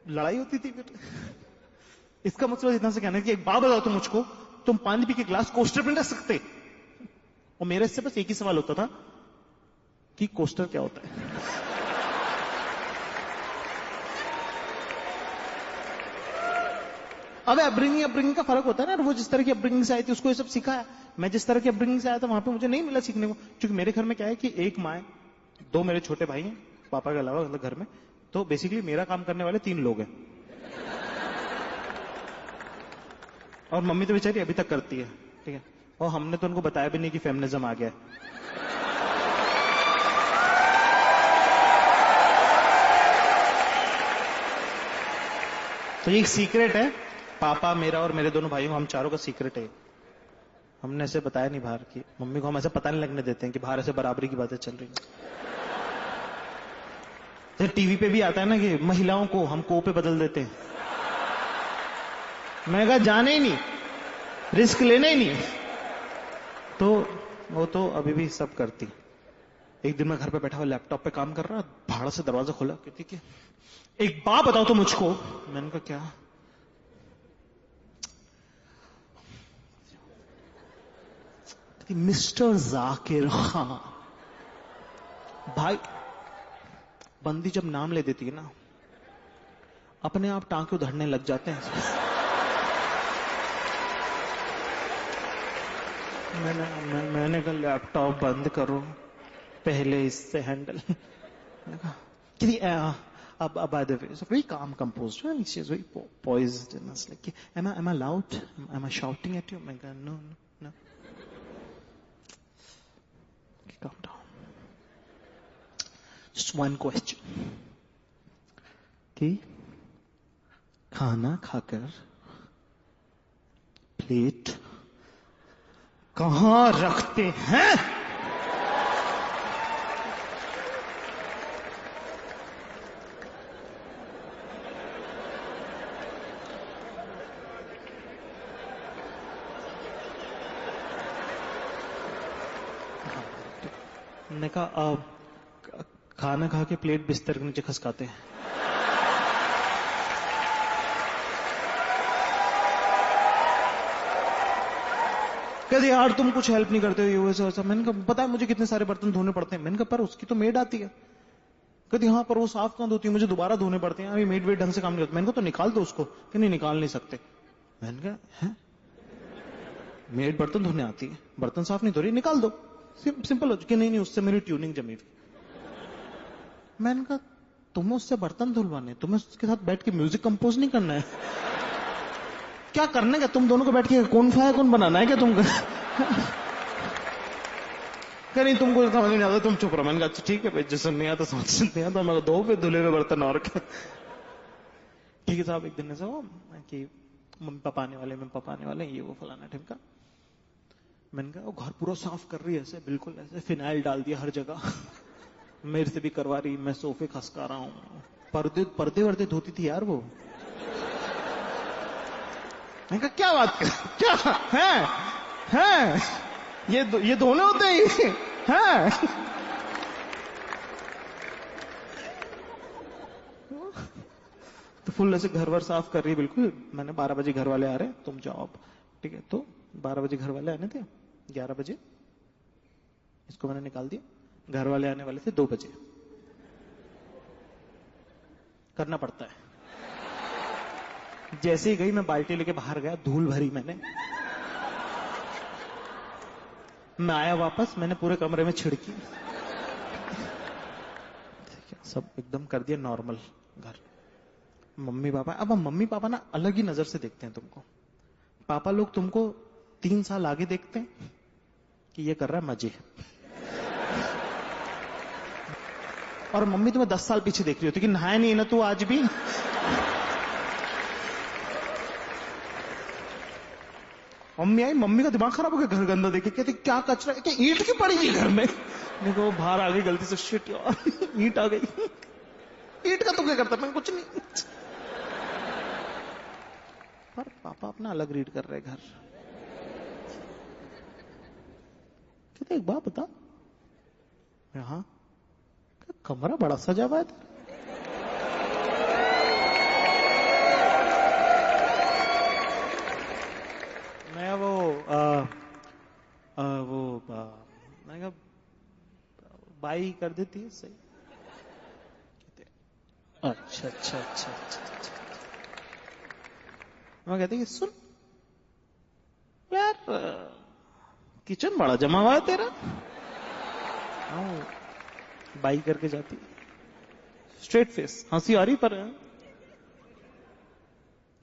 लड़ाई होती थी फिर। इसका मतलब इतना से कहना है कि एक बात बताओ तुम मुझको, तुम पानी पी के ग्लास कोस्टर पे रख सकते? और मेरे से बस एक ही सवाल होता था कि कोस्टर क्या होता है। अब अपब्रिंगिंग का फर्क होता है ना। वो जिस तरह की अपब्रिंगिंग से आई थी उसको ये सब सिखा है, मैं जिस तरह की अपब्रिंगिंग से आया था वहां पे मुझे नहीं मिला सीखने को। क्योंकि मेरे घर में क्या है कि एक माँ है, दो मेरे छोटे भाई हैं पापा के अलावा, मतलब घर में तो बेसिकली मेरा काम करने वाले 3 लोग हैं, और मम्मी तो बेचारी अभी तक करती है, ठीक है। और हमने तो उनको बताया भी नहीं कि फेमिनिज्म आ गया है। तो ये एक सीक्रेट है, पापा मेरा और मेरे दोनों भाइयों, हम चारों का सीक्रेट है। हमने ऐसे बताया नहीं बाहर की, मम्मी को हम ऐसे पता नहीं लगने देते हैं कि बाहर ऐसे बराबरी की बातें चल रही हैं। तो टीवी पे भी आता है ना कि महिलाओं को हम को पे बदल देते हैं। मैं कहा जाने ही नहीं, रिस्क लेने ही नहीं। तो वो तो अभी भी सब करती। एक दिन मैं घर पे बैठा हुआ लैपटॉप पे काम कर रहा, भाड़ा से दरवाजा खोला, कहती कि एक बात बताओ तो मुझको। मैंने कहा क्या? मिस्टर जाकिर खान। भाई बंदी जब नाम ले देती है ना, अपने आप टांके उधड़ने लग जाते हैं। मैंने कहा लैपटॉप बंद करो, पहले इससे handle. By the way, it's very calm, composed. She's very poised, and it's like, am I loud? Am I shouting at you? I'm like, no. Okay, calm down. Just one question. कि खाना खाकर plate कहां रखते हैं? मैंने कहा खाना खा के प्लेट बिस्तर के नीचे खसकाते हैं। कहते यार तुम कुछ हेल्प नहीं करते हो, ऐसा वैसा। मैंने कहा पता है मुझे कितने सारे बर्तन धोने पड़ते हैं। मैंने कहा पर उसकी तो मेड आती है। कहती हाँ पर वो साफ कहां धोती है, मुझे दोबारा धोने पड़ते हैं, अभी मेड वेड ढंग से काम नहीं होता। मैंने कहा तो निकाल दो उसको। कि नहीं निकाल नहीं सकते। मैंने कहा है मेड बर्तन धोने आती है, बर्तन साफ नहीं धो रही, निकाल दो, सिंपल हो चुकी। नहीं उससे मेरी ट्यूनिंग जमी हुई। मैंने कहा तुम्हें उससे बर्तन धुलवाने, तुम्हें उसके साथ बैठ के म्यूजिक कंपोज नहीं करना है क्या? करने का तुम दोनों को बैठ के कौन फाया कौन बनाना है क्या तुमको? क्या नहीं तुमको समझ नहीं आता, तुम चुप रहो। मैंने कहा ठीक है भाई, जिससे नहीं आता समझ नहीं आता, मैं दो पे धुले हुए बर्तन और क्या। ठीक है साहब, एक दिन ऐसा हो कि मम्मी पापा आने वाले, ये वो फलाना ढिमका। मैंने कहा वो घर पूरा साफ कर रही है ऐसे, बिल्कुल ऐसे फिनाइल डाल दिया हर जगह। मेरे से भी करवा रही, मैं सोफे खसका रहा हूं, पर्दे वर्दे धोती थी यार वो। मैंने कहा क्या बात कर, क्या है ये दोनों होते हैं। तो फुल ऐसे घर वर साफ कर रही बिल्कुल। मैंने 12 बजे घर वाले आ रहे, तुम जाओ अब, ठीक है। तो 12 बजे घर वाले आने थे, 11 बजे इसको मैंने निकाल दिया। घर वाले आने वाले थे 2 बजे। करना पड़ता है। जैसे ही गई मैं बाल्टी लेके बाहर गया, धूल भरी मैंने। मैं आया वापस, मैंने पूरे कमरे में छिड़की, सब एकदम कर दिया नॉर्मल घर। मम्मी पापा, अब मम्मी पापा ना अलग ही नजर से देखते हैं तुमको। पापा लोग तुमको 3 साल आगे देखते हैं कि ये कर रहा है मजे, और मम्मी तुम्हें 10 साल पीछे देख रही होती कि नहाया नहीं है ना तू आज भी। मम्मी आई, मम्मी का दिमाग खराब हो गया घर गंदा देखे, कहती क्या कचरा है, क्या ईंट की पड़ी हुई घर में। नहीं वो बाहर आ गई गलती से, शिट यार ईंट आ गई। ईंट का तो क्या करता, मैं कुछ नहीं। पर पापा अपना अलग रीड कर रहे घर। कहते एक बात बता, हाँ कमरा बड़ा सजा हुआ है। मैं मैं कहा बाई कर देती है सही। अच्छा अच्छा अच्छा अच्छा। मैं कहते कि सुन यार, किचन बड़ा जमा हुआ है तेरा। बाई करके जाती, स्ट्रेट फेस, हंसी आ रही पर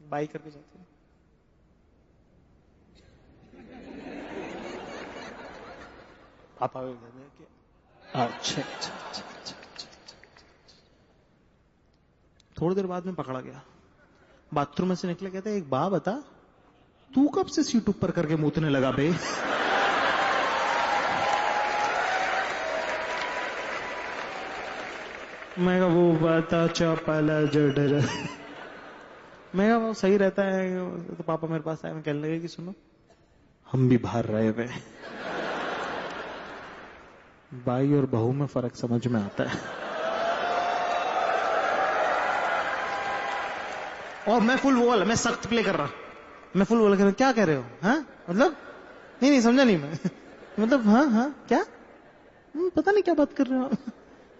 बाई करके जाती। पापा अच्छा अच्छा अच्छा अच्छा। थोड़ी देर बाद में पकड़ा गया, बाथरूम में से निकले, कहते एक बात बता, तू कब से सीट ऊपर करके मूतने लगा बे। मैं कहा वो बता चौपाला जडर। मैं कहा वो सही रहता है। तो पापा मेरे पास आए, मैं कहने लगे कि सुनो हम भी बाहर रहे हुए, बाई और बहू में फर्क समझ में आता है। और मैं फुल वो वाला, मैं सख्त प्ले कर रहा, मैं फुल वो कर रहा, क्या कह रहे हो, हाँ मतलब नहीं समझा नहीं मैं। मतलब हाँ क्या, पता नहीं क्या बात कर रहे हो।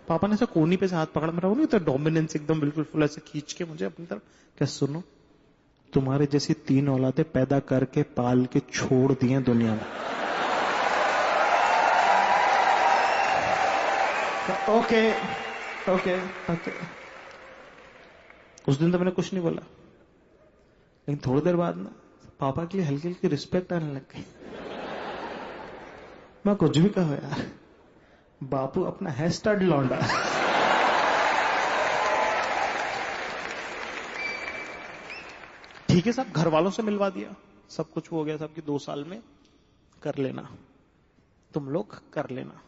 पापा ने ऐसा कोनी पे से हाथ पकड़ा, मेरा वो नहीं होता डोमिनेंस, एकदम बिल्कुल फुल ऐसे खींच के मुझे अपनी तरफ, क्या सुनो तुम्हारे जैसी 3 औलादे पैदा करके पाल के छोड़ दिए दुनिया में। Okay okay okay. उस दिन तो मैंने कुछ नहीं बोला, लेकिन थोड़ी देर बाद ना पापा के लिए हल्की हल्की रिस्पेक्ट आने लग गई। मैं कुछ भी कहो यार, बापू अपना है स्टड लौंडा। ठीक है साहब, घर वालों से मिलवा दिया, सब कुछ हो गया, सबकी 2 साल में कर लेना, तुम लोग कर लेना।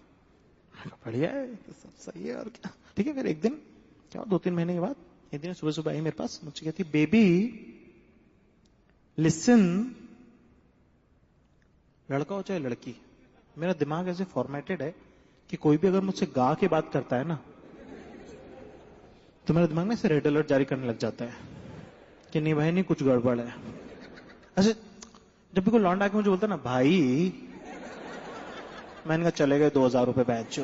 बढ़िया है, सब सही है और क्या। ठीक है, फिर एक दिन क्या 2-3 महीने के बाद एक दिन सुबह सुबह आई मेरे पास, मुझसे कहती बेबी लिसन, लड़का हो चाहे लड़की, मेरा दिमाग ऐसे फॉर्मेटेड है कि कोई भी अगर मुझसे गा के बात करता है ना, तो मेरे दिमाग में से रेड अलर्ट जारी करने लग जाता है कि नहीं भाई नहीं कुछ गड़बड़ है। अच्छा जब भी कोई लौंडा आके मुझे बोलता ना भाई, मैंने कहा चले गए 2000 रुपए बैच।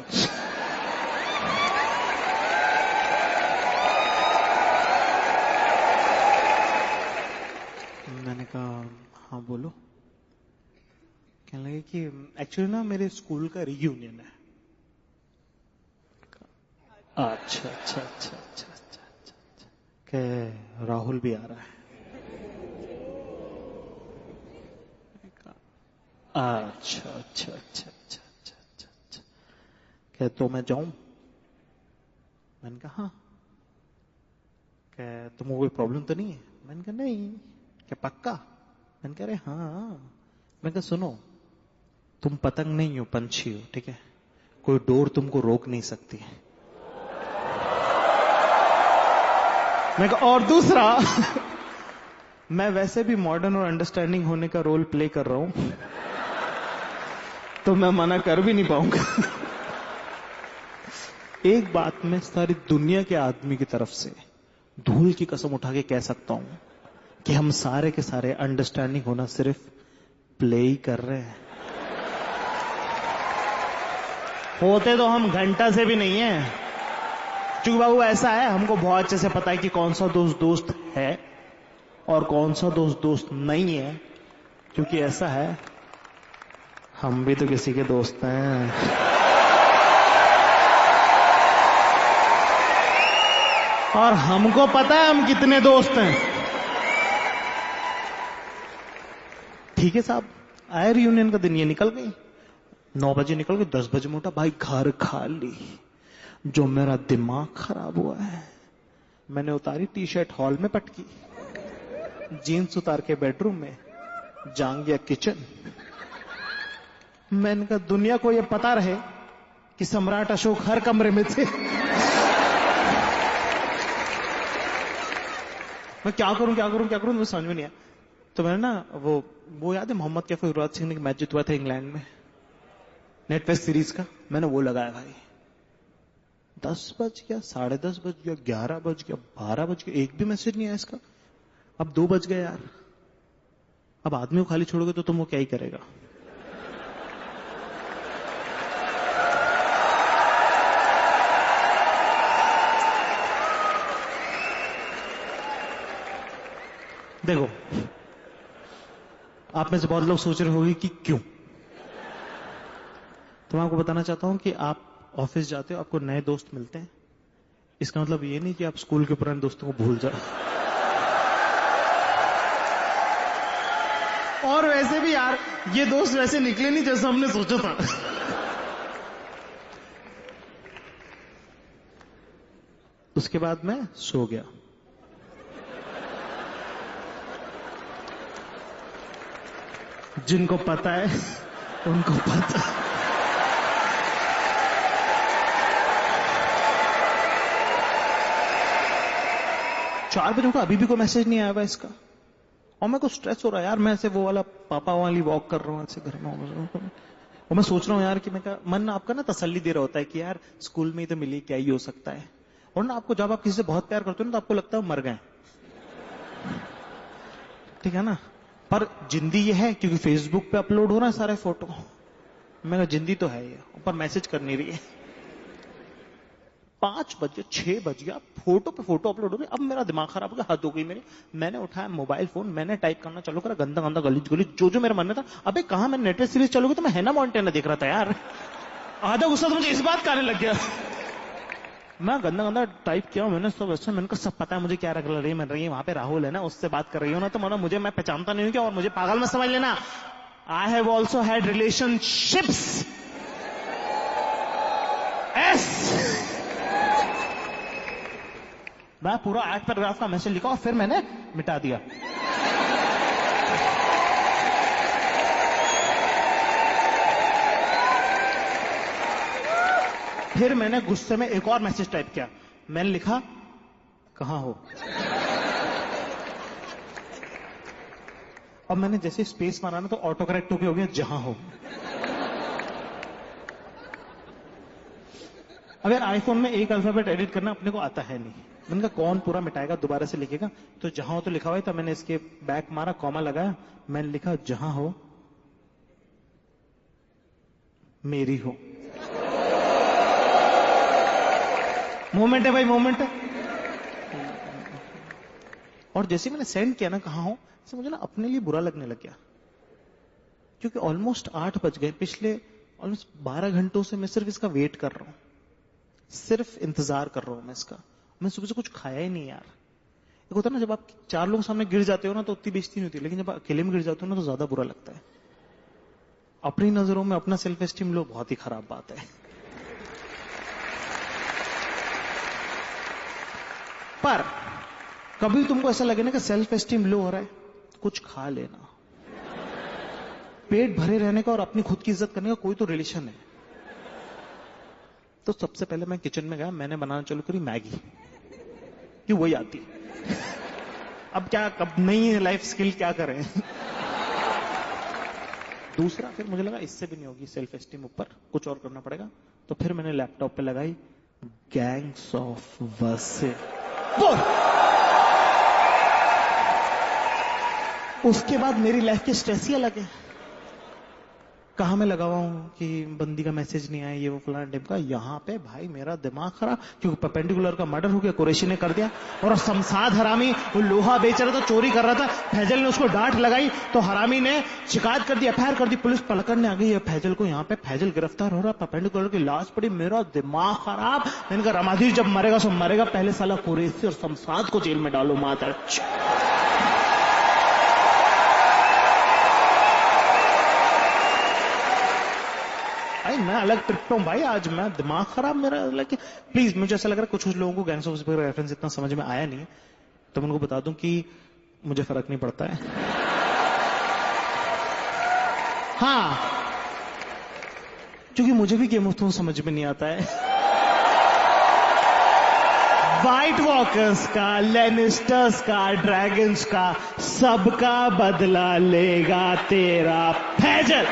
मैंने कहा हाँ बोलो। कहने लगे कि एक्चुअली ना मेरे स्कूल का रियूनियन है। अच्छा अच्छा अच्छा अच्छा अच्छा। के राहुल भी आ रहा है। अच्छा अच्छा अच्छा अच्छा अच्छा अच्छा अच्छा। क्या तो मैं जाऊं? मैंने कहा हाँ। क्या तुमको कोई प्रॉब्लम तो नहीं है? मैंने कहा नहीं। क्या पक्का? मैंने कहा अरे हाँ। मैंने कहा सुनो, तुम पतंग नहीं हो, पंछी हो, ठीक है? कोई डोर तुमको रोक नहीं सकती। मैं कहा और दूसरा मैं वैसे भी मॉडर्न और अंडरस्टैंडिंग होने का रोल प्ले कर रहा हूं, तो मैं मना कर भी नहीं पाऊंगा। एक बात मैं सारी दुनिया के आदमी की तरफ से धूल की कसम उठा के कह सकता हूं कि हम सारे के सारे अंडरस्टैंडिंग होना सिर्फ प्ले ही कर रहे हैं। होते तो हम घंटा से भी नहीं है। चूंकि बाबू ऐसा है, हमको बहुत अच्छे से पता है कि कौन सा दोस्त दोस्त है और कौन सा दोस्त दोस्त नहीं है। क्योंकि ऐसा है, हम भी तो किसी के दोस्त हैं। और हमको पता है हम कितने दोस्त हैं। ठीक है साहब, आया रियूनियन का दिन, ये निकल गई 9 बजे निकल गई, 10 बजे मोटा भाई घर खाली। जो मेरा दिमाग खराब हुआ है, मैंने उतारी टी शर्ट हॉल में पटकी, जीन्स उतार के बेडरूम में, जांग गया किचन। मैंने कहा दुनिया को ये पता रहे कि सम्राट अशोक हर कमरे में थे। मैं क्या करूं मुझे समझ में नहीं आया। तो मैंने ना वो याद है मोहम्मद कैफ युवराज सिंह ने मैच जितवा था इंग्लैंड में नेटवेस्ट सीरीज का, मैंने वो लगाया भाई। 10 बज गया, 10:30 बज गया, 11 बज गया, 12 बज गया, एक भी मैसेज नहीं आया इसका। अब 2 बज गए यार। अब आदमी को खाली छोड़ोगे तो तुम वो क्या ही करेगा। देखो, आप में से बहुत लोग सोच रहे होंगे कि क्यों। तो मैं आपको बताना चाहता हूं कि आप ऑफिस जाते हो, आपको नए दोस्त मिलते हैं, इसका मतलब ये नहीं कि आप स्कूल के पुराने दोस्तों को भूल जाओ। और वैसे भी यार ये दोस्त वैसे निकले नहीं जैसा हमने सोचा था। उसके बाद मैं सो गया। जिनको पता है उनको पता। 4 बजे उठा, अभी भी कोई मैसेज नहीं आया हुआ इसका। और मेरे को स्ट्रेस हो रहा है यार, मैं ऐसे वो वाला पापा वाली वॉक कर रहा हूँ ऐसे घर में, और मैं सोच रहा हूँ यार कि मैं मन आपका ना तसल्ली दे रहा होता है कि यार स्कूल में ही तो मिली, क्या ही हो सकता है। और ना आपको जब आप किसी से बहुत प्यार करते हो ना तो आपको लगता है मर गए, ठीक है ना। पर जिंदी ये है क्योंकि फेसबुक पे अपलोड हो रहा है सारे फोटो। मैं जिंदी तो है ये, ऊपर मैसेज कर नहीं रही है। 5 बज गया, 6 बज गया, फोटो पे फोटो अपलोड हो रही। अब मेरा दिमाग खराब हो गया, हद हो गई मेरी। मैंने उठाया मोबाइल फोन, मैंने टाइप करना चालू करा, गंदा गंदा गलीज जो मेरे मन में था। अबे कहां मैंने नेटफ्लिक्स सीरीज चालू की तो मैं हैना मॉन्टेना देख रहा था यार। आधा गुस्सा तो मुझे इस बात का आने लग गया। मैं गंदा टाइप किया, मैंने सब अच्छा, मैंने कहा सब पता है मुझे क्या रख रही है वहां पे राहुल है ना, उससे बात कर रही हो ना, तो मुझे मैं पहचानता नहीं हूं क्या, और मुझे पागल मत समझ लेना। I have also had relationships. मैं पूरा 8 पैराग्राफ का मैसेज लिखा और फिर मैंने मिटा दिया। फिर मैंने गुस्से में एक और मैसेज टाइप किया, मैंने लिखा कहां हो। अब मैंने जैसे स्पेस मारा ना तो ऑटो करेक्ट हो गया जहां हो। अगर आईफोन में एक अल्फाबेट एडिट करना अपने को आता है नहीं, मैंने कहा कौन पूरा मिटाएगा, दोबारा से लिखेगा। तो जहां हो तो लिखा हुआ है, तो मैंने इसके बैक मारा, कॉमा लगाया, मैंने लिखा जहां हो मेरी हो। मोमेंट है भाई, मोमेंट है। और जैसे मैंने सेंड किया ना कहां हो, तो मुझे ना अपने लिए बुरा लगने लग गया, क्योंकि ऑलमोस्ट 8 बज गए, पिछले ऑलमोस्ट 12 घंटों से मैं सिर्फ इसका वेट कर रहा हूं, सिर्फ इंतजार कर रहा हूं मैं इसका। मैं सुबह से कुछ खाया ही नहीं यार। एक होता है ना जब आप 4 लोगों सामने गिर जाते हो ना तो उतनी बेइज्जती नहीं होती, लेकिन जब अकेले में गिर जाते हो ना तो ज्यादा बुरा लगता है। अपनी नजरों में अपना सेल्फ एस्टीम लो, बहुत ही खराब बात है। पर कभी तुमको ऐसा लगे ना कि सेल्फ एस्टीम लो हो रहा है, कुछ खा लेना। पेट भरे रहने का और अपनी खुद की इज्जत करने का कोई तो रिलेशन है। तो सबसे पहले मैं किचन में गया, मैंने बनाना चालू करी मैगी, कि वही आती। अब क्या, कब नई लाइफ स्किल क्या करें। दूसरा फिर मुझे लगा इससे भी नहीं होगी सेल्फ एस्टीम, ऊपर कुछ और करना पड़ेगा। तो फिर मैंने लैपटॉप पे लगाई गैंग्स ऑफ वासेपुर। उसके बाद मेरी लाइफ के स्ट्रेस ही अलग है। कहां मैं लगा हुआ हूं कि बंदी का मैसेज नहीं आया, ये वो फलाना टिप का। यहां पे भाई मेरा दिमाग खराब, क्योंकि परपेंडिकुलर का मर्डर हो गया, कुरैशी ने कर दिया। और शमशाद हरामी वो लोहा बेच रहा था, चोरी कर रहा था, फैजल ने उसको डांट लगाई तो हरामी ने शिकायत कर दी, एफआईआर कर दी, पुलिस पकड़ने आ गई है फैजल को। यहाँ पे फैजल गिरफ्तार हो रहा, परपेंडिकुलर की लाश पड़ी, मेरा दिमाग खराब। मैंने कहा रमाधीश जब मरेगा सो मरेगा, पहले साला कुरैशी और शमशाद को जेल में डालो माता। भाई मैं अलग ट्रिप पे हूं भाई, आज मैं दिमाग खराब मेरा, लाइक प्लीज। मुझे ऐसा लग रहा है कुछ लोगों को गैंग्स ऑफ वासेपुर का रेफरेंस इतना समझ में आया नहीं है, तो मैं उनको बता दूं कि मुझे फर्क नहीं पड़ता है। हाँ, क्योंकि मुझे भी गेम ऑफ थ्रोन्स समझ में नहीं आता है। व्हाइट वॉकर्स का, लेनिस्टर्स का, ड्रैगन्स का, सबका बदला लेगा तेरा फैजल।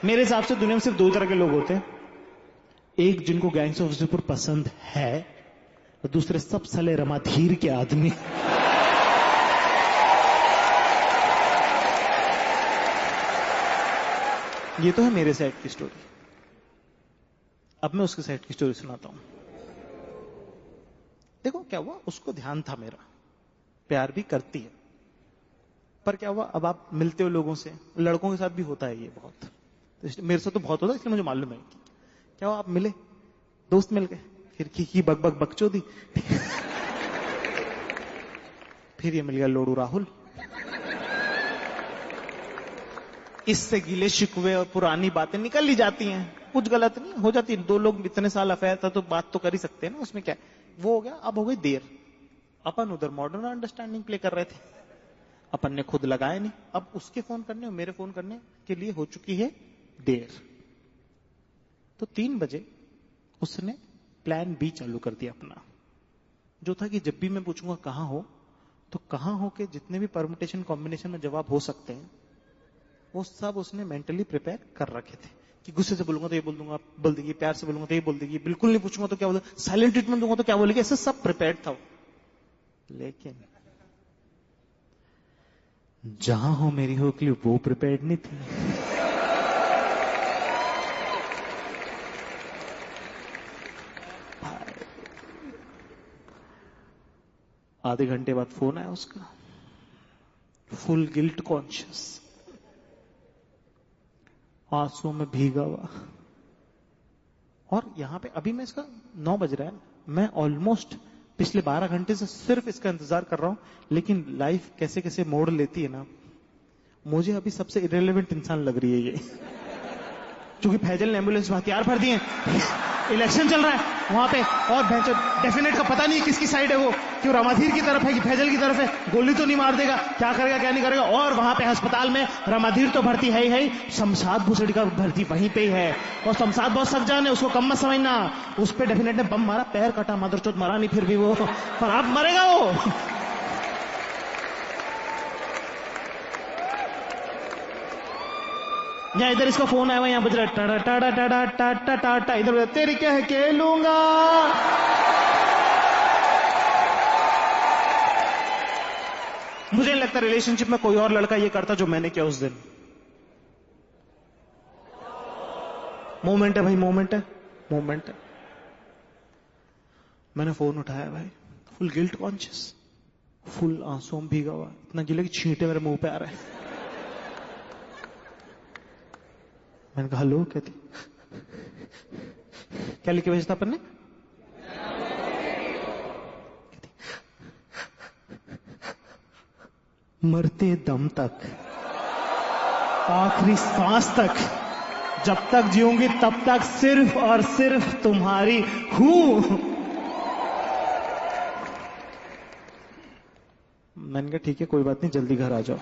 मेरे हिसाब से दुनिया में सिर्फ दो तरह के लोग होते हैं, एक जिनको गैंग्स ऑफ वासेपुर पसंद है और दूसरे सब साले रमाधीर के आदमी। ये तो है मेरे साइड की स्टोरी। अब मैं उसके साइड की स्टोरी सुनाता हूं। देखो क्या हुआ, उसको ध्यान था मेरा, प्यार भी करती है, पर क्या हुआ, अब आप मिलते हो लोगों से, लड़कों के साथ भी होता है ये बहुत, तो मेरे साथ तो बहुत होता है, इसलिए मुझे मालूम है। क्या हुआ, आप मिले, दोस्त मिल गए, फिर की बक बक बकचोदी, फिर ये मिल गया लोडू राहुल, इससे गिले शिकवे और पुरानी बातें निकल ही जाती हैं, कुछ गलत नहीं हो जाती। दो लोग इतने साल अफेयर था तो बात तो कर ही सकते हैं ना, उसमें क्या है। वो हो गया, अब हो गई देर। अपन उधर मॉडर्न अंडरस्टैंडिंग प्ले कर रहे थे, अपन ने खुद लगाया नहीं, अब उसके फोन करने और मेरे फोन करने के लिए हो चुकी है देर। तो 3 बजे उसने प्लान बी चालू कर दिया अपना, जो था कि जब भी मैं पूछूंगा कहां हो, तो कहां हो के जितने भी परमुटेशन कॉम्बिनेशन में जवाब हो सकते हैं वो सब उसने मेंटली प्रिपेयर कर रखे थे। कि गुस्से से बोलूंगा तो ये बोल दूंगा, बोल देगी, प्यार से बोलूंगा तो ये बोल देगी, बिल्कुल नहीं पूछूंगा तो क्या बोल, साइलेंट ट्रीटमेंट दूंगा तो क्या बोलेगी, ऐसे सब प्रिपेयर्ड था। लेकिन जहां हो मेरी हो के लिए वो प्रिपेयर्ड नहीं थी। आधे घंटे बाद फोन आया उसका, फुल गिल्ट कॉन्शियस, आंसुओं में भीगा हुआ। और यहां पे अभी मैं इसका 9 बज रहा है, मैं ऑलमोस्ट पिछले 12 घंटे से सिर्फ इसका इंतजार कर रहा हूं, लेकिन लाइफ कैसे कैसे मोड़ लेती है ना, मुझे अभी सबसे इरेलेवेंट इंसान लग रही है ये। क्योंकि फैजल ने एम्बुलेंस में हथियार भर दिए, इलेक्शन चल रहा है वहां पे, और डेफिनेट का पता नहीं किसकी साइड है वो, कि वो रामाधीर की तरफ है कि फैजल की तरफ है, गोली तो नहीं मार देगा, क्या करेगा क्या नहीं करेगा। और वहां पे अस्पताल में रामाधीर तो भर्ती है ही, शमशाद भूसड़ी का भर्ती वहीं पे ही है, और शमशाद बहुत सज्जन है, उसको कम मत समझना, उस पर डेफिनेट ने बम मारा, पैर कटा, मदरचोद मारा नहीं फिर भी वो, पर अब मरेगा वो। यहाँ इधर इसका फोन आया हुआ, यहाँ बज रहा है टाटा टाटा टाटा टाटा टाटा, इधर तेरी कह के लूंगा। मुझे नहीं लगता रिलेशनशिप में कोई और लड़का ये करता जो मैंने किया उस दिन। मोमेंट है भाई, मोमेंट है, मोमेंट है। मैंने फोन उठाया भाई, फुल गिल्ट कॉन्शियस, फुल आंसुओं में भीगा हुआ, इतना गिला कि छींटे मेरे मुंह पे आ रहे हैं। मैंने कहा हेलो, कहती क्या लिखे भेजता अपन ने, मरते दम तक, आखिरी सांस तक, जब तक जीऊंगी तब तक सिर्फ और सिर्फ तुम्हारी हूं। मैंने कहा ठीक है कोई बात नहीं, जल्दी घर आ जाओ।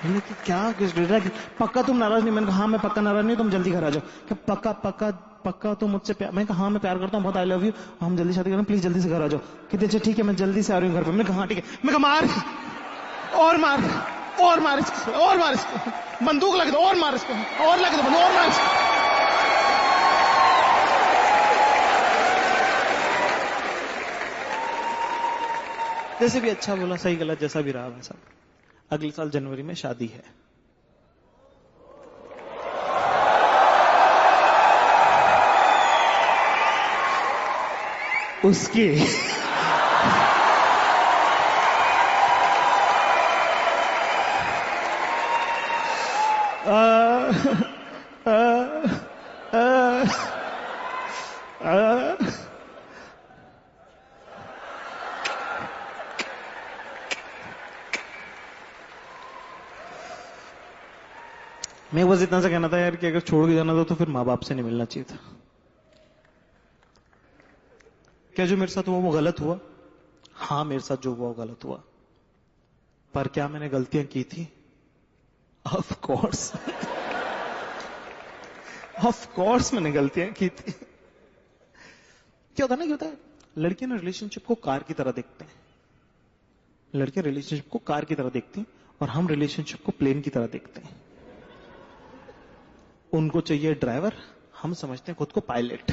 कि क्या पक्का तुम नाराज नहीं? मैंने कहा हाँ मैं पक्का नाराज नहीं, तुम जल्दी घर आ जाओ। क्या पक्का पक्का पक्का तुम मुझसे प्यार? मैंने कहा हाँ मैं प्यार करता हूँ बहुत, आई लव यू, हम जल्दी शादी करें, प्लीज जल्दी से घर आ जाओ। कहते अच्छा ठीक है मैं जल्दी से आ रही हूँ घर पे। मैंने कहा हाँ ठीक है। मैं कहा मार और मार और मार इसको, और मार इसको, बंदूक लग दो और मार इसको, और लग दो और मार इसको। जैसे भी अच्छा बोला, सही गलत जैसा भी रहा वैसा। अगले साल जनवरी में शादी है। उसकी मैं बस इतना सा कहना था यार कि अगर छोड़ के जाना था तो फिर माँ बाप से नहीं मिलना चाहिए था। क्या जो मेरे साथ हुआ वो गलत हुआ? हाँ, मेरे साथ जो हुआ वो गलत हुआ, पर क्या मैंने गलतियां की थी? ऑफ कोर्स ऑफ कोर्स मैंने गलतियां की थी। क्या होता है ना, क्या होता है, लड़कियां ना रिलेशनशिप को कार की तरह देखते हैं। लड़के रिलेशनशिप को कार की तरह देखते हैं और हम रिलेशनशिप को प्लेन की तरह देखते हैं। उनको चाहिए ड्राइवर, हम समझते हैं खुद को पायलट।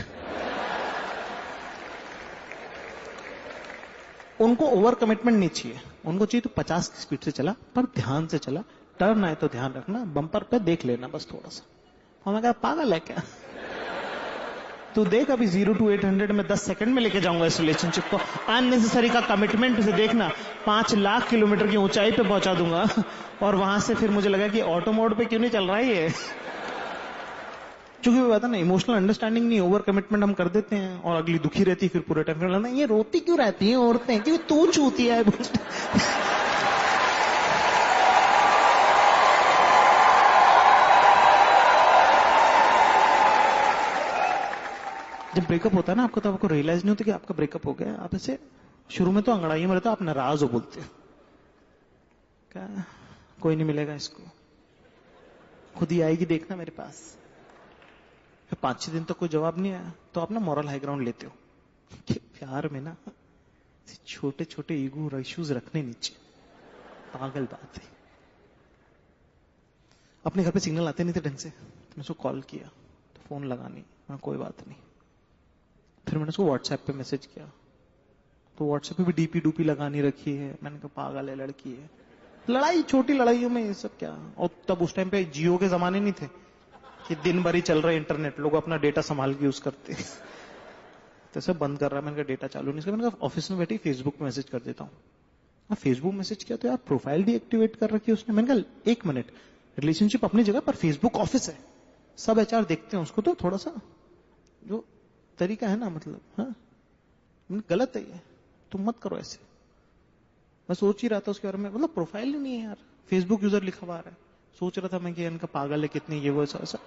उनको ओवर कमिटमेंट नहीं चाहिए, उनको चाहिए तो 50 की स्पीड से चला, पर ध्यान से चला, टर्न आए तो ध्यान रखना, बम्पर पे देख लेना बस थोड़ा सा। हमें कहा पागल है क्या तू? देख अभी 0 to 800 में 10 सेकंड में लेके जाऊंगा इस रिलेशनशिप को। अननेसेसरी का कमिटमेंट से देखना 5 लाख किलोमीटर की ऊंचाई पे पहुंचा दूंगा और वहां से फिर मुझे लगा कि ऑटो मोड पे क्यों नहीं चल रहा है ये। चूंकि वो बात है ना, इमोशनल अंडरस्टैंडिंग नहीं, ओवर कमिटमेंट हम कर देते हैं और अगली दुखी रहती है, फिर पूरे टाइम लगता है ये रोती क्यों रहती है औरतें, क्योंकि तू चूती है। जब ब्रेकअप होता है ना आपको, तो आपको रियलाइज नहीं होता कि आपका ब्रेकअप हो गया। आप ऐसे शुरू में तो अंगड़ाई में रहते हो, आप नाराज हो, बोलते हो क्या कोई नहीं मिलेगा इसको, खुद ही आएगी देखना मेरे पास। फिर 5-6 दिन तक कोई जवाब नहीं आया तो आप ना मॉरल हाई ग्राउंड लेते हो कि प्यार में ना छोटे छोटे ईगो और इश्यूज रखने नीचे, पागल बात है। अपने घर पे सिग्नल आते नहीं थे ढंग से, तो मैं उसको कॉल किया तो फोन लगा नहीं, कोई बात नहीं। फिर मैंने उसको व्हाट्सएप पे मैसेज किया तो व्हाट्सएप पे भी डीपी डूपी लगानी रखी है। मैंने कहा पागल है, लड़की है। लड़ाई, छोटी लड़ाइयों में ये सब क्या। और तब उस टाइम पे जियो के जमाने नहीं थे कि दिन भर ही चल रहा है इंटरनेट, लोग अपना डेटा संभाल के यूज करते। तो सब बंद कर रहा है। मैंने कहा डेटा चालू नहीं। मैंने कहा ऑफिस में बैठी फेसबुक पे मैसेज कर देता हूँ। फेसबुक मैसेज किया तो यार प्रोफाइल डीएक्टिवेट कर रखी है उसने। मैंने कहा 1 मिनट, रिलेशनशिप अपनी जगह पर फेसबुक ऑफिस है, सब एचआर देखते हैं उसको, तो थोड़ा सा जो तरीका है ना, मतलब हाँ गलत है ये, तुम मत करो ऐसे। मैं सोच ही रहा था उसके बारे में, मतलब प्रोफाइल ही नहीं है यार, फेसबुक यूजर लिखा हुआ है। सोच रहा था मैं कि इनका पागल है कितनी, ये वो ऐसा।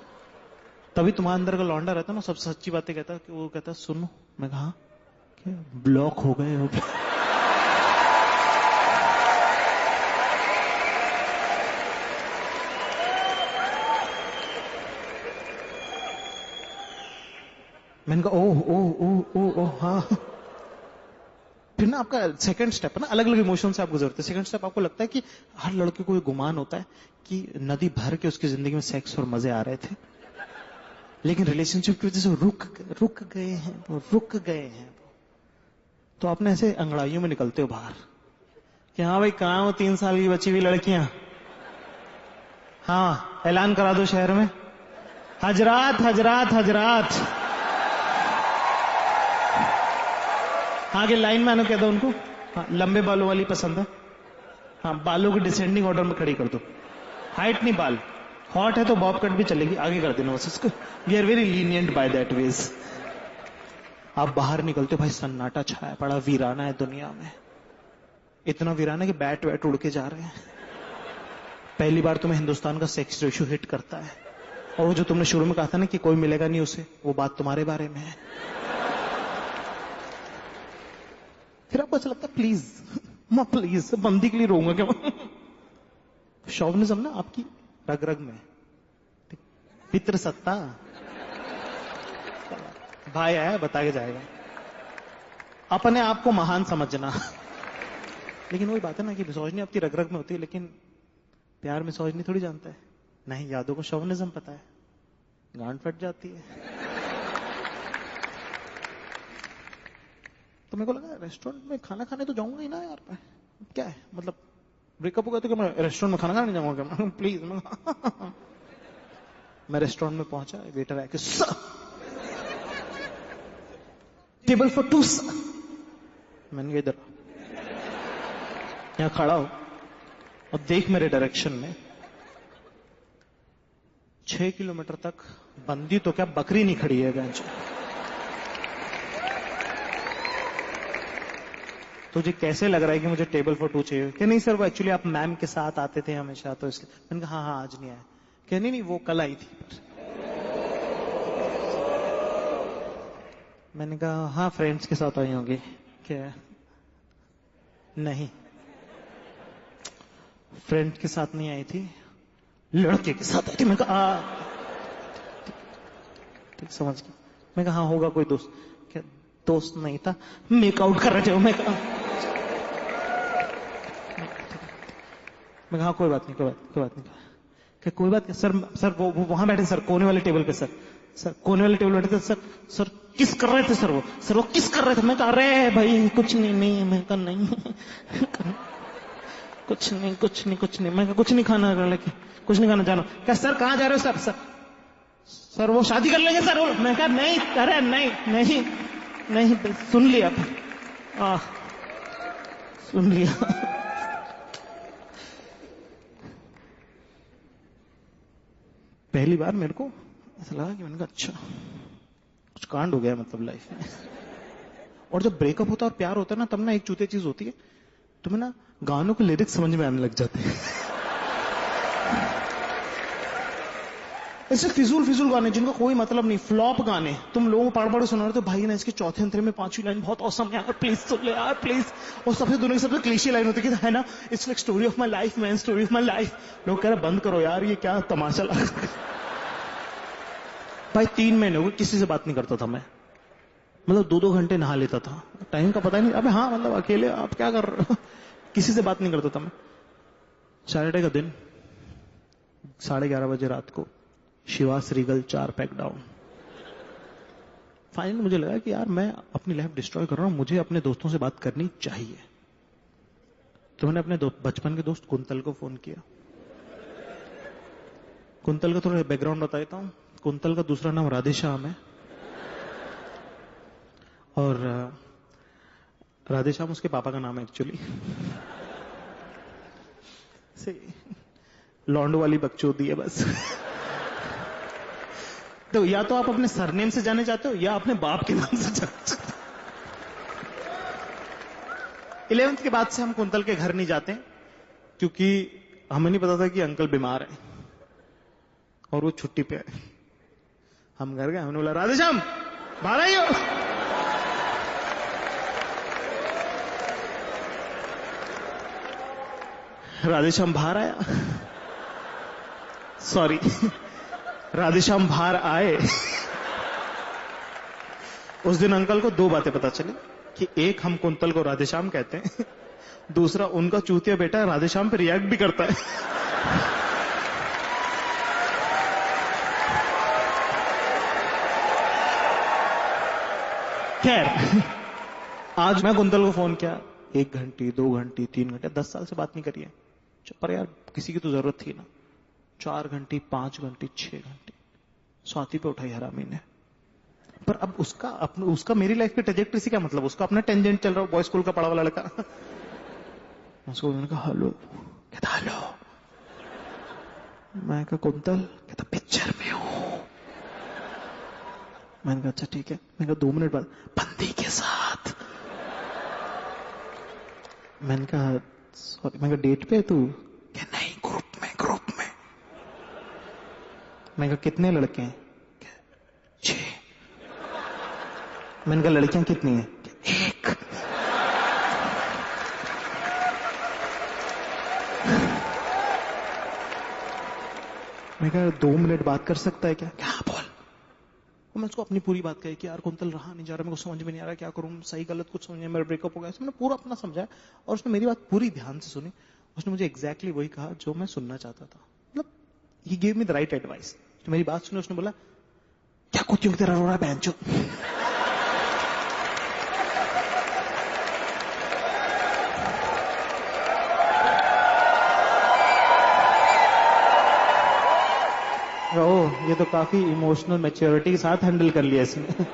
तभी तुम्हारे अंदर का लौंडा रहता ना, सबसे सच्ची बातें कहता कि वो कहता सुनो। मैं कहा क्या ब्लॉक हो गए हो? मैंने कहा ओह ओह ओह ओह ओह हाँ। फिर ना आपका सेकंड स्टेप है ना, अलग अलग इमोशन से आप गुजरते हैं। सेकंड स्टेप आपको लगता है कि हर लड़के को ये गुमान होता है कि नदी भर के उसकी जिंदगी में सेक्स और मजे आ रहे थे, लेकिन रिलेशनशिप की वजह से रुक गए हैं। तो आपने ऐसे अंगड़ाइयों में निकलते हो बाहर कि हाँ भाई कहाँ हो 3 साल की बची हुई लड़कियां, हाँ ऐलान करा दो शहर में, हजरात हजरात हजरात, आगे लाइन में आने कह दो उनको। हाँ, लंबे बालों वाली पसंद है, हाँ बालों को डिसेंडिंग ऑर्डर में खड़ी कर दो, हाइट नहीं बाल, हॉट है तो बॉब कट भी चलेगी, आगे कर देना बस इसको। We are very lenient by that ways. आप बाहर निकलते हो भाई, सन्नाटा छाया पड़ा, वीराना है दुनिया में, इतना वीराना कि बैट वैट उड़ के जा रहे हैं। पहली बार तुम्हें हिंदुस्तान का सेक्स रेशियो हिट करता है, और वो जो तुमने शुरू में कहा था ना कि कोई मिलेगा नहीं उसे, वो बात तुम्हारे बारे में है। फिर आपको ऐसा लगता है प्लीज मैं प्लीज बंदी के लिए रोऊंगा क्या? शॉविनिज्म ना आपकी रग रग में, पितृसत्ता, भाई आया बता के जाएगा, अपने आप को महान समझना। लेकिन वही बात है ना कि मिसोजिनी आपकी रग रग में होती है, लेकिन प्यार मिसोजिनी थोड़ी जानता है। नहीं, यादों को शॉविनिज्म पता है, गांड फट जाती है। तो मेरे को लगा रेस्टोरेंट में खाना खाने तो जाऊंगा ही ना यार, मैं क्या है मतलब ब्रेकअप हो गया तो क्या मैं रेस्टोरेंट में खाना खाने जाऊंगा क्या? प्लीज। मैं रेस्टोरेंट में पहुंचा, वेटर आके टेबल फॉर 2। मैंने कहा इधर यहां खड़ा हो और देख मेरे डायरेक्शन में, 6 किलोमीटर तक बंदी तो क्या बकरी नहीं खड़ी है बेंच। तुझे कैसे लग रहा है कि मुझे टेबल फॉर 2 चाहिए? कि नहीं सर, वो एक्चुअली आप मैम के साथ आते थे हमेशा, तो इसलिए। मैंने कहा हाँ आज नहीं आया। कहनी नहीं, वो कल आई थी। मैंने कहा हाँ फ्रेंड्स के साथ आई होंगी। क्या? नहीं, फ्रेंड के साथ नहीं आई थी, लड़के के साथ आई थी। मैं कहा ठीक समझ गया। मैं कहा हाँ होगा कोई दोस्त। क्या दोस्त नहीं था, मेकआउट कर रहे थे। मैं कहा कोई बात नहीं, कोई बात नहीं। क्या कोई बात नहीं सर वो वहां बैठे सर, कोने वाले टेबल पे सर कोने वाले टेबल बैठे थे सर किस कर रहे थे सर वो किस कर रहे थे। मैं कहा अरे भाई कुछ नहीं। मैं कहा नहीं कुछ नहीं। मैं कहा कुछ नहीं खाना, लेके कुछ नहीं खाना, जानो। क्या सर कहाँ जा रहे हो सर वो शादी कर लेंगे सर। मैं कहा नहीं, अरे नहीं सुन लिया सुन लिया। पहली बार मेरे को ऐसा लगा कि मैंने कहा अच्छा कुछ कांड हो गया मतलब लाइफ में। और जब ब्रेकअप होता है और प्यार होता है ना, तब ना एक चूतिया चीज होती है, तुम्हें ना गानों के लिरिक्स समझ में आने लग जाते हैं। ऐसे फिजूल गाने जिनका कोई मतलब नहीं, फ्लॉप गाने, तुम लोगों को पढ़ सुना रहे हो, भाई ना इसके चौथे अंतरे में 5वीं लाइन बहुत औसम है यार, प्लीज सुन ले यार प्लीज। और दुनिया की सबसे क्लीशे लाइन होती है ना, it's like story of my life man, story of my life. लोग कह रहे बंद करो यार, ये क्या तमाशा लगा। भाई 3 महीने हो गए किसी से बात नहीं करता था मैं, मतलब 2-2 घंटे नहा लेता था, टाइम का पता ही नहीं। अबे हाँ मतलब अकेले आप क्या कर रहे हो, किसी से बात नहीं करता था मैं। सैटरडे का दिन 11:30 बजे रात को Shivas Regal 4 pack down. Finally मुझे लगा कि यार मैं अपनी लाइफ डिस्ट्रॉय कर रहा हूं, मुझे अपने दोस्तों से बात करनी चाहिए। तो मैंने अपने बचपन के दोस्त कुंतल को फोन किया। कुंतल का थोड़ा बैकग्राउंड बताता हूं। कुंतल का दूसरा नाम राधेश्याम है, और राधेश्याम उसके पापा का नाम है एक्चुअली। लॉन्ड वाली बकचोदी है बस। तो या तो आप अपने सरनेम से जाने चाहते हो या अपने बाप के नाम से जाने चाहते हो। 11th के बाद से हम कुंतल के घर नहीं जाते क्योंकि हमें नहीं पता था कि अंकल बीमार है और वो छुट्टी पे है। हम घर गए, हमने बोला राधेश्याम बाहर आइयो। राधेश्याम बाहर आया, सॉरी राधेश्याम बाहर आए। उस दिन अंकल को 2 बातें पता चली कि एक, हम कुंतल को राधेश्याम कहते हैं, दूसरा उनका चूतिया बेटा राधेश्याम पे रिएक्ट भी करता है। खैर आज मैं कुंतल को फोन किया, 1 घंटे 2 घंटे 3 घंटे, 10 साल से बात नहीं करी है, पर यार किसी की तो जरूरत थी ना। 4 घंटे 5 घंटे 6 घंटे स्वाति पे उठाई हरामी ने। पर अब उसका मेरी लाइफ की ट्रेजेक्टरी से क्या मतलब, उसका अपना टेंजेंट चल रहा है, बॉय स्कूल का पढ़ा हुआ लड़का। उसको मैंने कहा हेलो, कहता हेलो। मैं कहा कुंतल, कहता पिक्चर में हूं। मैंने कहा अच्छा ठीक है। मैंने कहा 2 मिनट बाद, बंदी के साथ। मैंने कहा सॉरी, मैंने कहा डेट पे तू, क्या नहीं ग्रुप में। मैंने कहा कितने लड़के हैं, 6। मैंने कहा लड़कियां कितनी हैं, 1। मैं कहा 2 मिनट बात कर सकता है क्या बोल। और मैं उसको अपनी पूरी बात कही कि यार कुंतल रहा नहीं जा रहा, मेरे को समझ में नहीं आ रहा क्या करूं, सही गलत कुछ समझ नहीं, मेरा ब्रेकअप हो गया। मैंने पूरा अपना समझाया और उसने मेरी बात पूरी ध्यान से सुनी। उसने मुझे एग्जैक्टली वही कहा जो मैं सुनना चाहता था, मतलब he gave me the right advice. तो मेरी बात सुनी, उसने बोला क्या कुत्तियों की तरह रो रहा है बहनचोद। ओह ये तो काफी इमोशनल मैच्योरिटी के साथ हैंडल कर लिया इसने।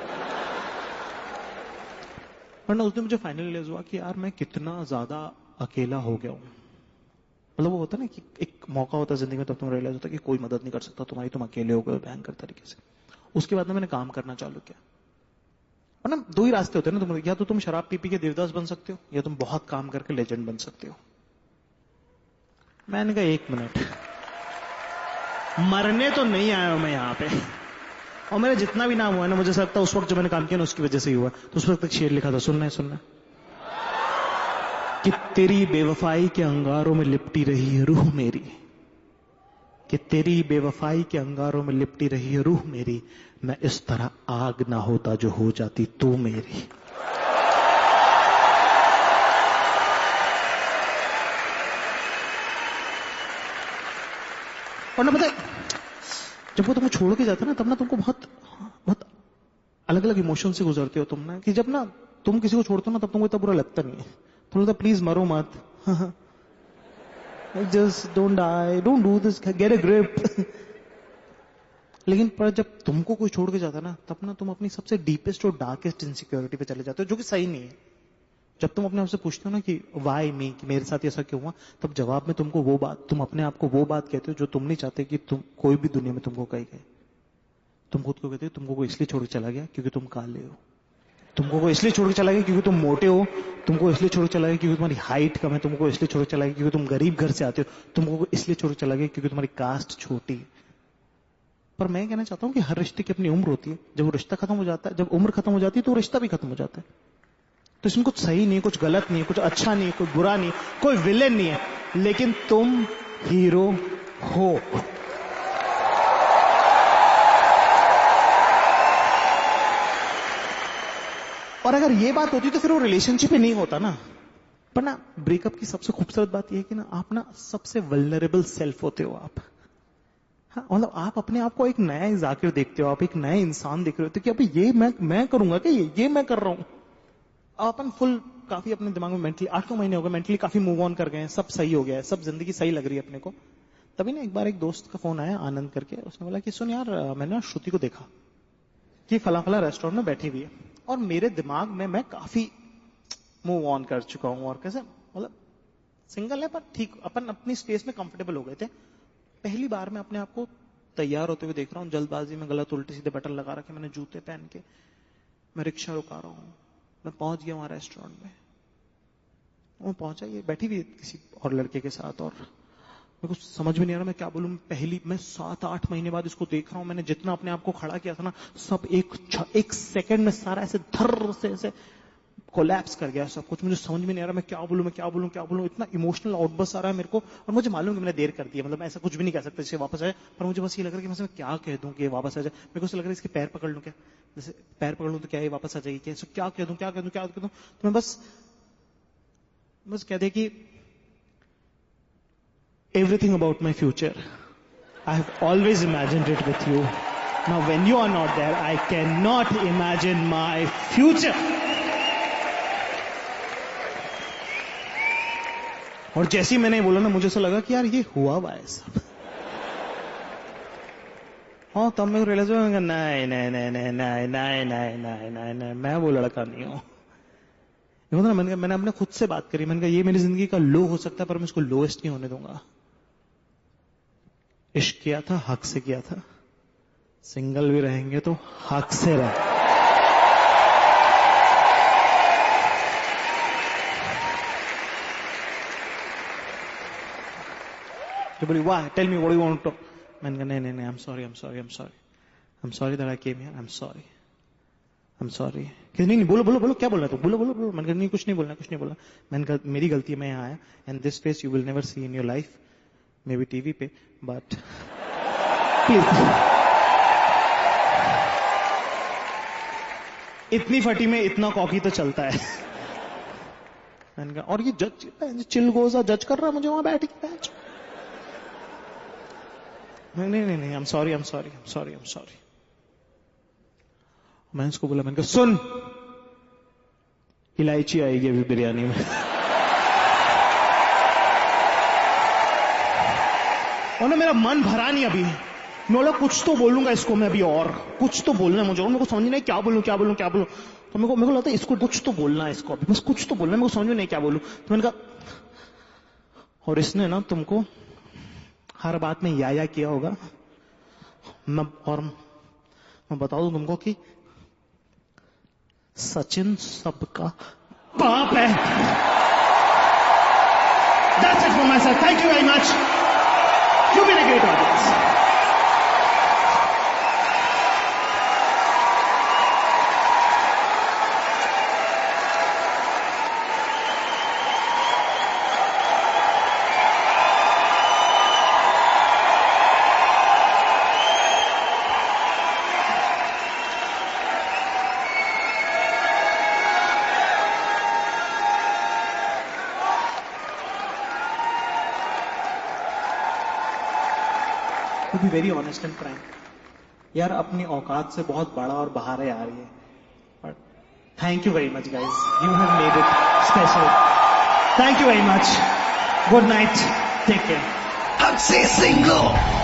वरना उस दिन मुझे फाइनली रियलाइज हुआ कि यार मैं कितना ज्यादा अकेला हो गया हूं। मतलब वो होता ना कि एक मौका होता है जिंदगी में, तब तुम रियलाइज होता है कि कोई मदद नहीं कर सकता तुम्हारी, तुम अकेले हो गए भयंकर तरीके से। उसके बाद में मैंने काम करना चालू किया। और ना 2 ही रास्ते होते हैं ना, या तो तुम शराब पी के देवदास बन सकते हो, या तुम बहुत काम करके लेजेंड बन सकते हो। मैंने कहा 1 मिनट, मरने तो नहीं आया हूं मैं यहां पे, और मेरा जितना भी नाम हुआ है ना, मुझे ऐसा लगता है उस वक्त जो मैंने काम किया ना उसकी वजह से ही हुआ। तो उस वक्त तक शेर लिखा था, सुनना है कि तेरी बेवफाई के अंगारों में लिपटी रही है रूह मेरी, कि तेरी बेवफाई के अंगारों में लिपटी रही है रूह मेरी, मैं इस तरह आग ना होता जो हो जाती तू मेरी। और ना पता है, जब वो तुमको छोड़ के जाता है ना, तब ना तुमको बहुत बहुत अलग अलग इमोशन से गुजरते हो तुम ना, कि जब ना तुम किसी को छोड़ते हो ना, तब तुमको इतना बुरा लगता नहीं है, तुम लगता प्लीज मरो मत, just don't die, don't do this, get a grip. लेकिन पर जब तुमको कोई छोड़ के जाता है ना, तब ना तुम अपनी सबसे डीपेस्ट और डार्केस्ट इनसिक्योरिटी पे चले जाते हो, जो कि सही नहीं है। जब तुम अपने आप से पूछते हो ना कि वाई मी, कि मेरे साथ ऐसा क्यों हुआ, तब जवाब में तुमको वो बात, तुम अपने आप को वो बात कहते हो जो तुम नहीं चाहते कि तुम कोई भी दुनिया में तुमको कही गए। तुम खुद को कहते हो तुमको कोई इसलिए छोड़ के चला गया क्योंकि तुम काले हो, तुमको कोई इसलिए छोड़ के चला गया क्योंकि तुम मोटे हो, तुमको इसलिए छोड़ के चला गया क्योंकि तुम्हारी हाइट कम है, तुमको इसलिए छोड़ के चला गया क्योंकि तुम गरीब घर से आते हो, तुमको इसलिए छोड़ के चला गया क्योंकि तुम्हारी कास्ट छोटी। पर मैं कहना चाहता हूं कि हर रिश्ते की अपनी उम्र होती है, जब वो रिश्ता खत्म हो जाता है, जब उम्र खत्म हो जाती है तो रिश्ता भी खत्म हो जाता है। तो इसमें कुछ सही नहीं है, कुछ गलत नहीं है, कुछ अच्छा नहीं है, कोई बुरा नहीं, कोई विलेन नहीं है, लेकिन तुम हीरो हो। और अगर ये बात होती तो फिर वो रिलेशनशिप ही नहीं होता ना। पर ना ब्रेकअप की सबसे खूबसूरत बात यह है कि ना आप ना सबसे वल्नरेबल सेल्फ होते हो आप। हाँ, मतलब आप अपने आप को एक नया जाकिर देखते हो, आप एक नया इंसान देख रहे होते हो कि अभी ये मैं करूंगा क्या, ये मैं कर रहा हूं। अपन फुल काफी अपने दिमाग में मेंटली 8-9 महीने हो गए, मेंटली काफी मूव ऑन कर गए हैं, सब सही हो गया है, सब जिंदगी सही लग रही है अपने को। तभी ना एक बार एक दोस्त का फोन आया आनंद करके, उसने बोला कि सुन यार, मैंने श्रुति को देखा कि फला फला रेस्टोरेंट में बैठी हुई है, और मेरे दिमाग में मैं काफी मूव ऑन कर चुका हूं, और कैसे मतलब सिंगल है पर ठीक अपन अपनी स्पेस में कंफर्टेबल हो गए थे। पहली बार मैं अपने आप को तैयार होते हुए देख रहा हूं, जल्दबाजी में गलत उल्टे सीधे बटन लगा रखे, मैंने जूते पहन के, मैं रिक्शा रुका रहा हूं, मैं पहुंच गया वहां रेस्टोरेंट में। वो पहुंचा, ये बैठी हुई किसी और लड़के के साथ, और मेरे को समझ में नहीं आ रहा मैं क्या बोलूं। मैं 7-8 महीने बाद इसको देख रहा हूं, मैंने जितना अपने आप को खड़ा किया था ना, सब एक सेकंड में सारा ऐसे धर से ऐसे कोलैप्स कर गया सब कुछ। मुझे समझ में नहीं आ रहा मैं क्या बोलूं, इतना इमोशनल आउटबर्स्ट आ रहा है मेरे को। और मुझे मालूम है कि मैंने देर कर दी है, मतलब मैं ऐसा कुछ भी नहीं कह सकता इसे वापस आए, पर मुझे बस ये लग रहा है कि मैं क्या कह दूं कि वापस आ जाए। मेरे को ऐसा लग रहा है इसके पैर पकड़ लूं क्या, जैसे पैर पकड़ लूं तो क्या ये वापस आ जाएगी क्या, क्या कह दूं। तो मैं बस कह दे कि everything about my future, I have always imagined it with you. Now when you are not there, I cannot imagine my future. और जैसे ही मैंने बोला ना, मुझे ऐसा लगा कि यार ये हुआ हुआ है सब। हाँ, तब मैं रियलाइज हुआ, नहीं, मैं वो लड़का नहीं हूं। मैंने अपने खुद से बात करी, मैंने कहा ये मेरी जिंदगी का लो हो सकता है, पर मैं इसको लोएस्ट नहीं होने दूंगा। इश्क किया था, हक से किया था, सिंगल भी रहेंगे तो हक से रहे। तो बोली वाह, tell me what you want to talk. मैंने कहा नहीं, I am sorry that I came here, I am sorry. कि नहीं बोलो क्या बोल रहा तू, बोलो। मैंने कहा नहीं, कुछ नहीं बोलना। मैंने कहा मेरी गलती है, मैं यहाँ आया, and this face you will never see in your life, may be TV पे, बट प्लीज। इतनी फटी में इतना कॉकी तो चलता है। मैंने कहा, और ये जज चिलगोजा जज कर रहा मुझे वहां बैठ के। नहीं, आई एम सॉरी। मैंने उसको बोला, मैंने कहा सुन, इलायची आएगी अभी बिरयानी में। और ना मेरा मन भरा नहीं अभी, मैं बोला कुछ तो बोलूंगा इसको मैं अभी, और कुछ तो बोलना है मुझे, और मेरे को समझ नहीं क्या बोलूं। तो मेरे को लगता है इसको कुछ तो बोलना है, इसको अभी बस कुछ तो बोलना है, मेरे को समझ में नहीं क्या बोलूं। तो मैंने कहा, और इसने ना तुमको हर बात में या किया होगा, मैं बता दूं तुमको कि सचिन सबका बाप है। That's it for myself. Thank you very much. You've been a great audience. To be very honest and frank, यार अपनी औकात से बहुत बड़ा और बाहर है यार ये, but thank you very much guys, you have made it special, thank you very much, good night, take care. हक से सिंगल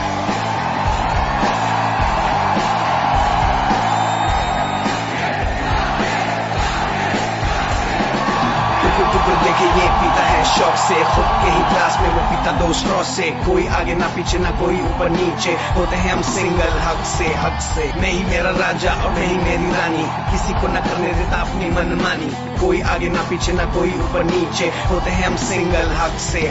देखे ये पीता है शौक से, खुद के ही ग्लास में वो पीता 2 स्ट्रॉ से, कोई आगे ना पीछे ना कोई ऊपर नीचे, होते हैं हम सिंगल हक से मैं ही मेरा राजा और मैं ही मेरी रानी, किसी को न करने देता अपनी मनमानी, कोई आगे ना पीछे ना कोई ऊपर नीचे, होते हैं हम सिंगल हक से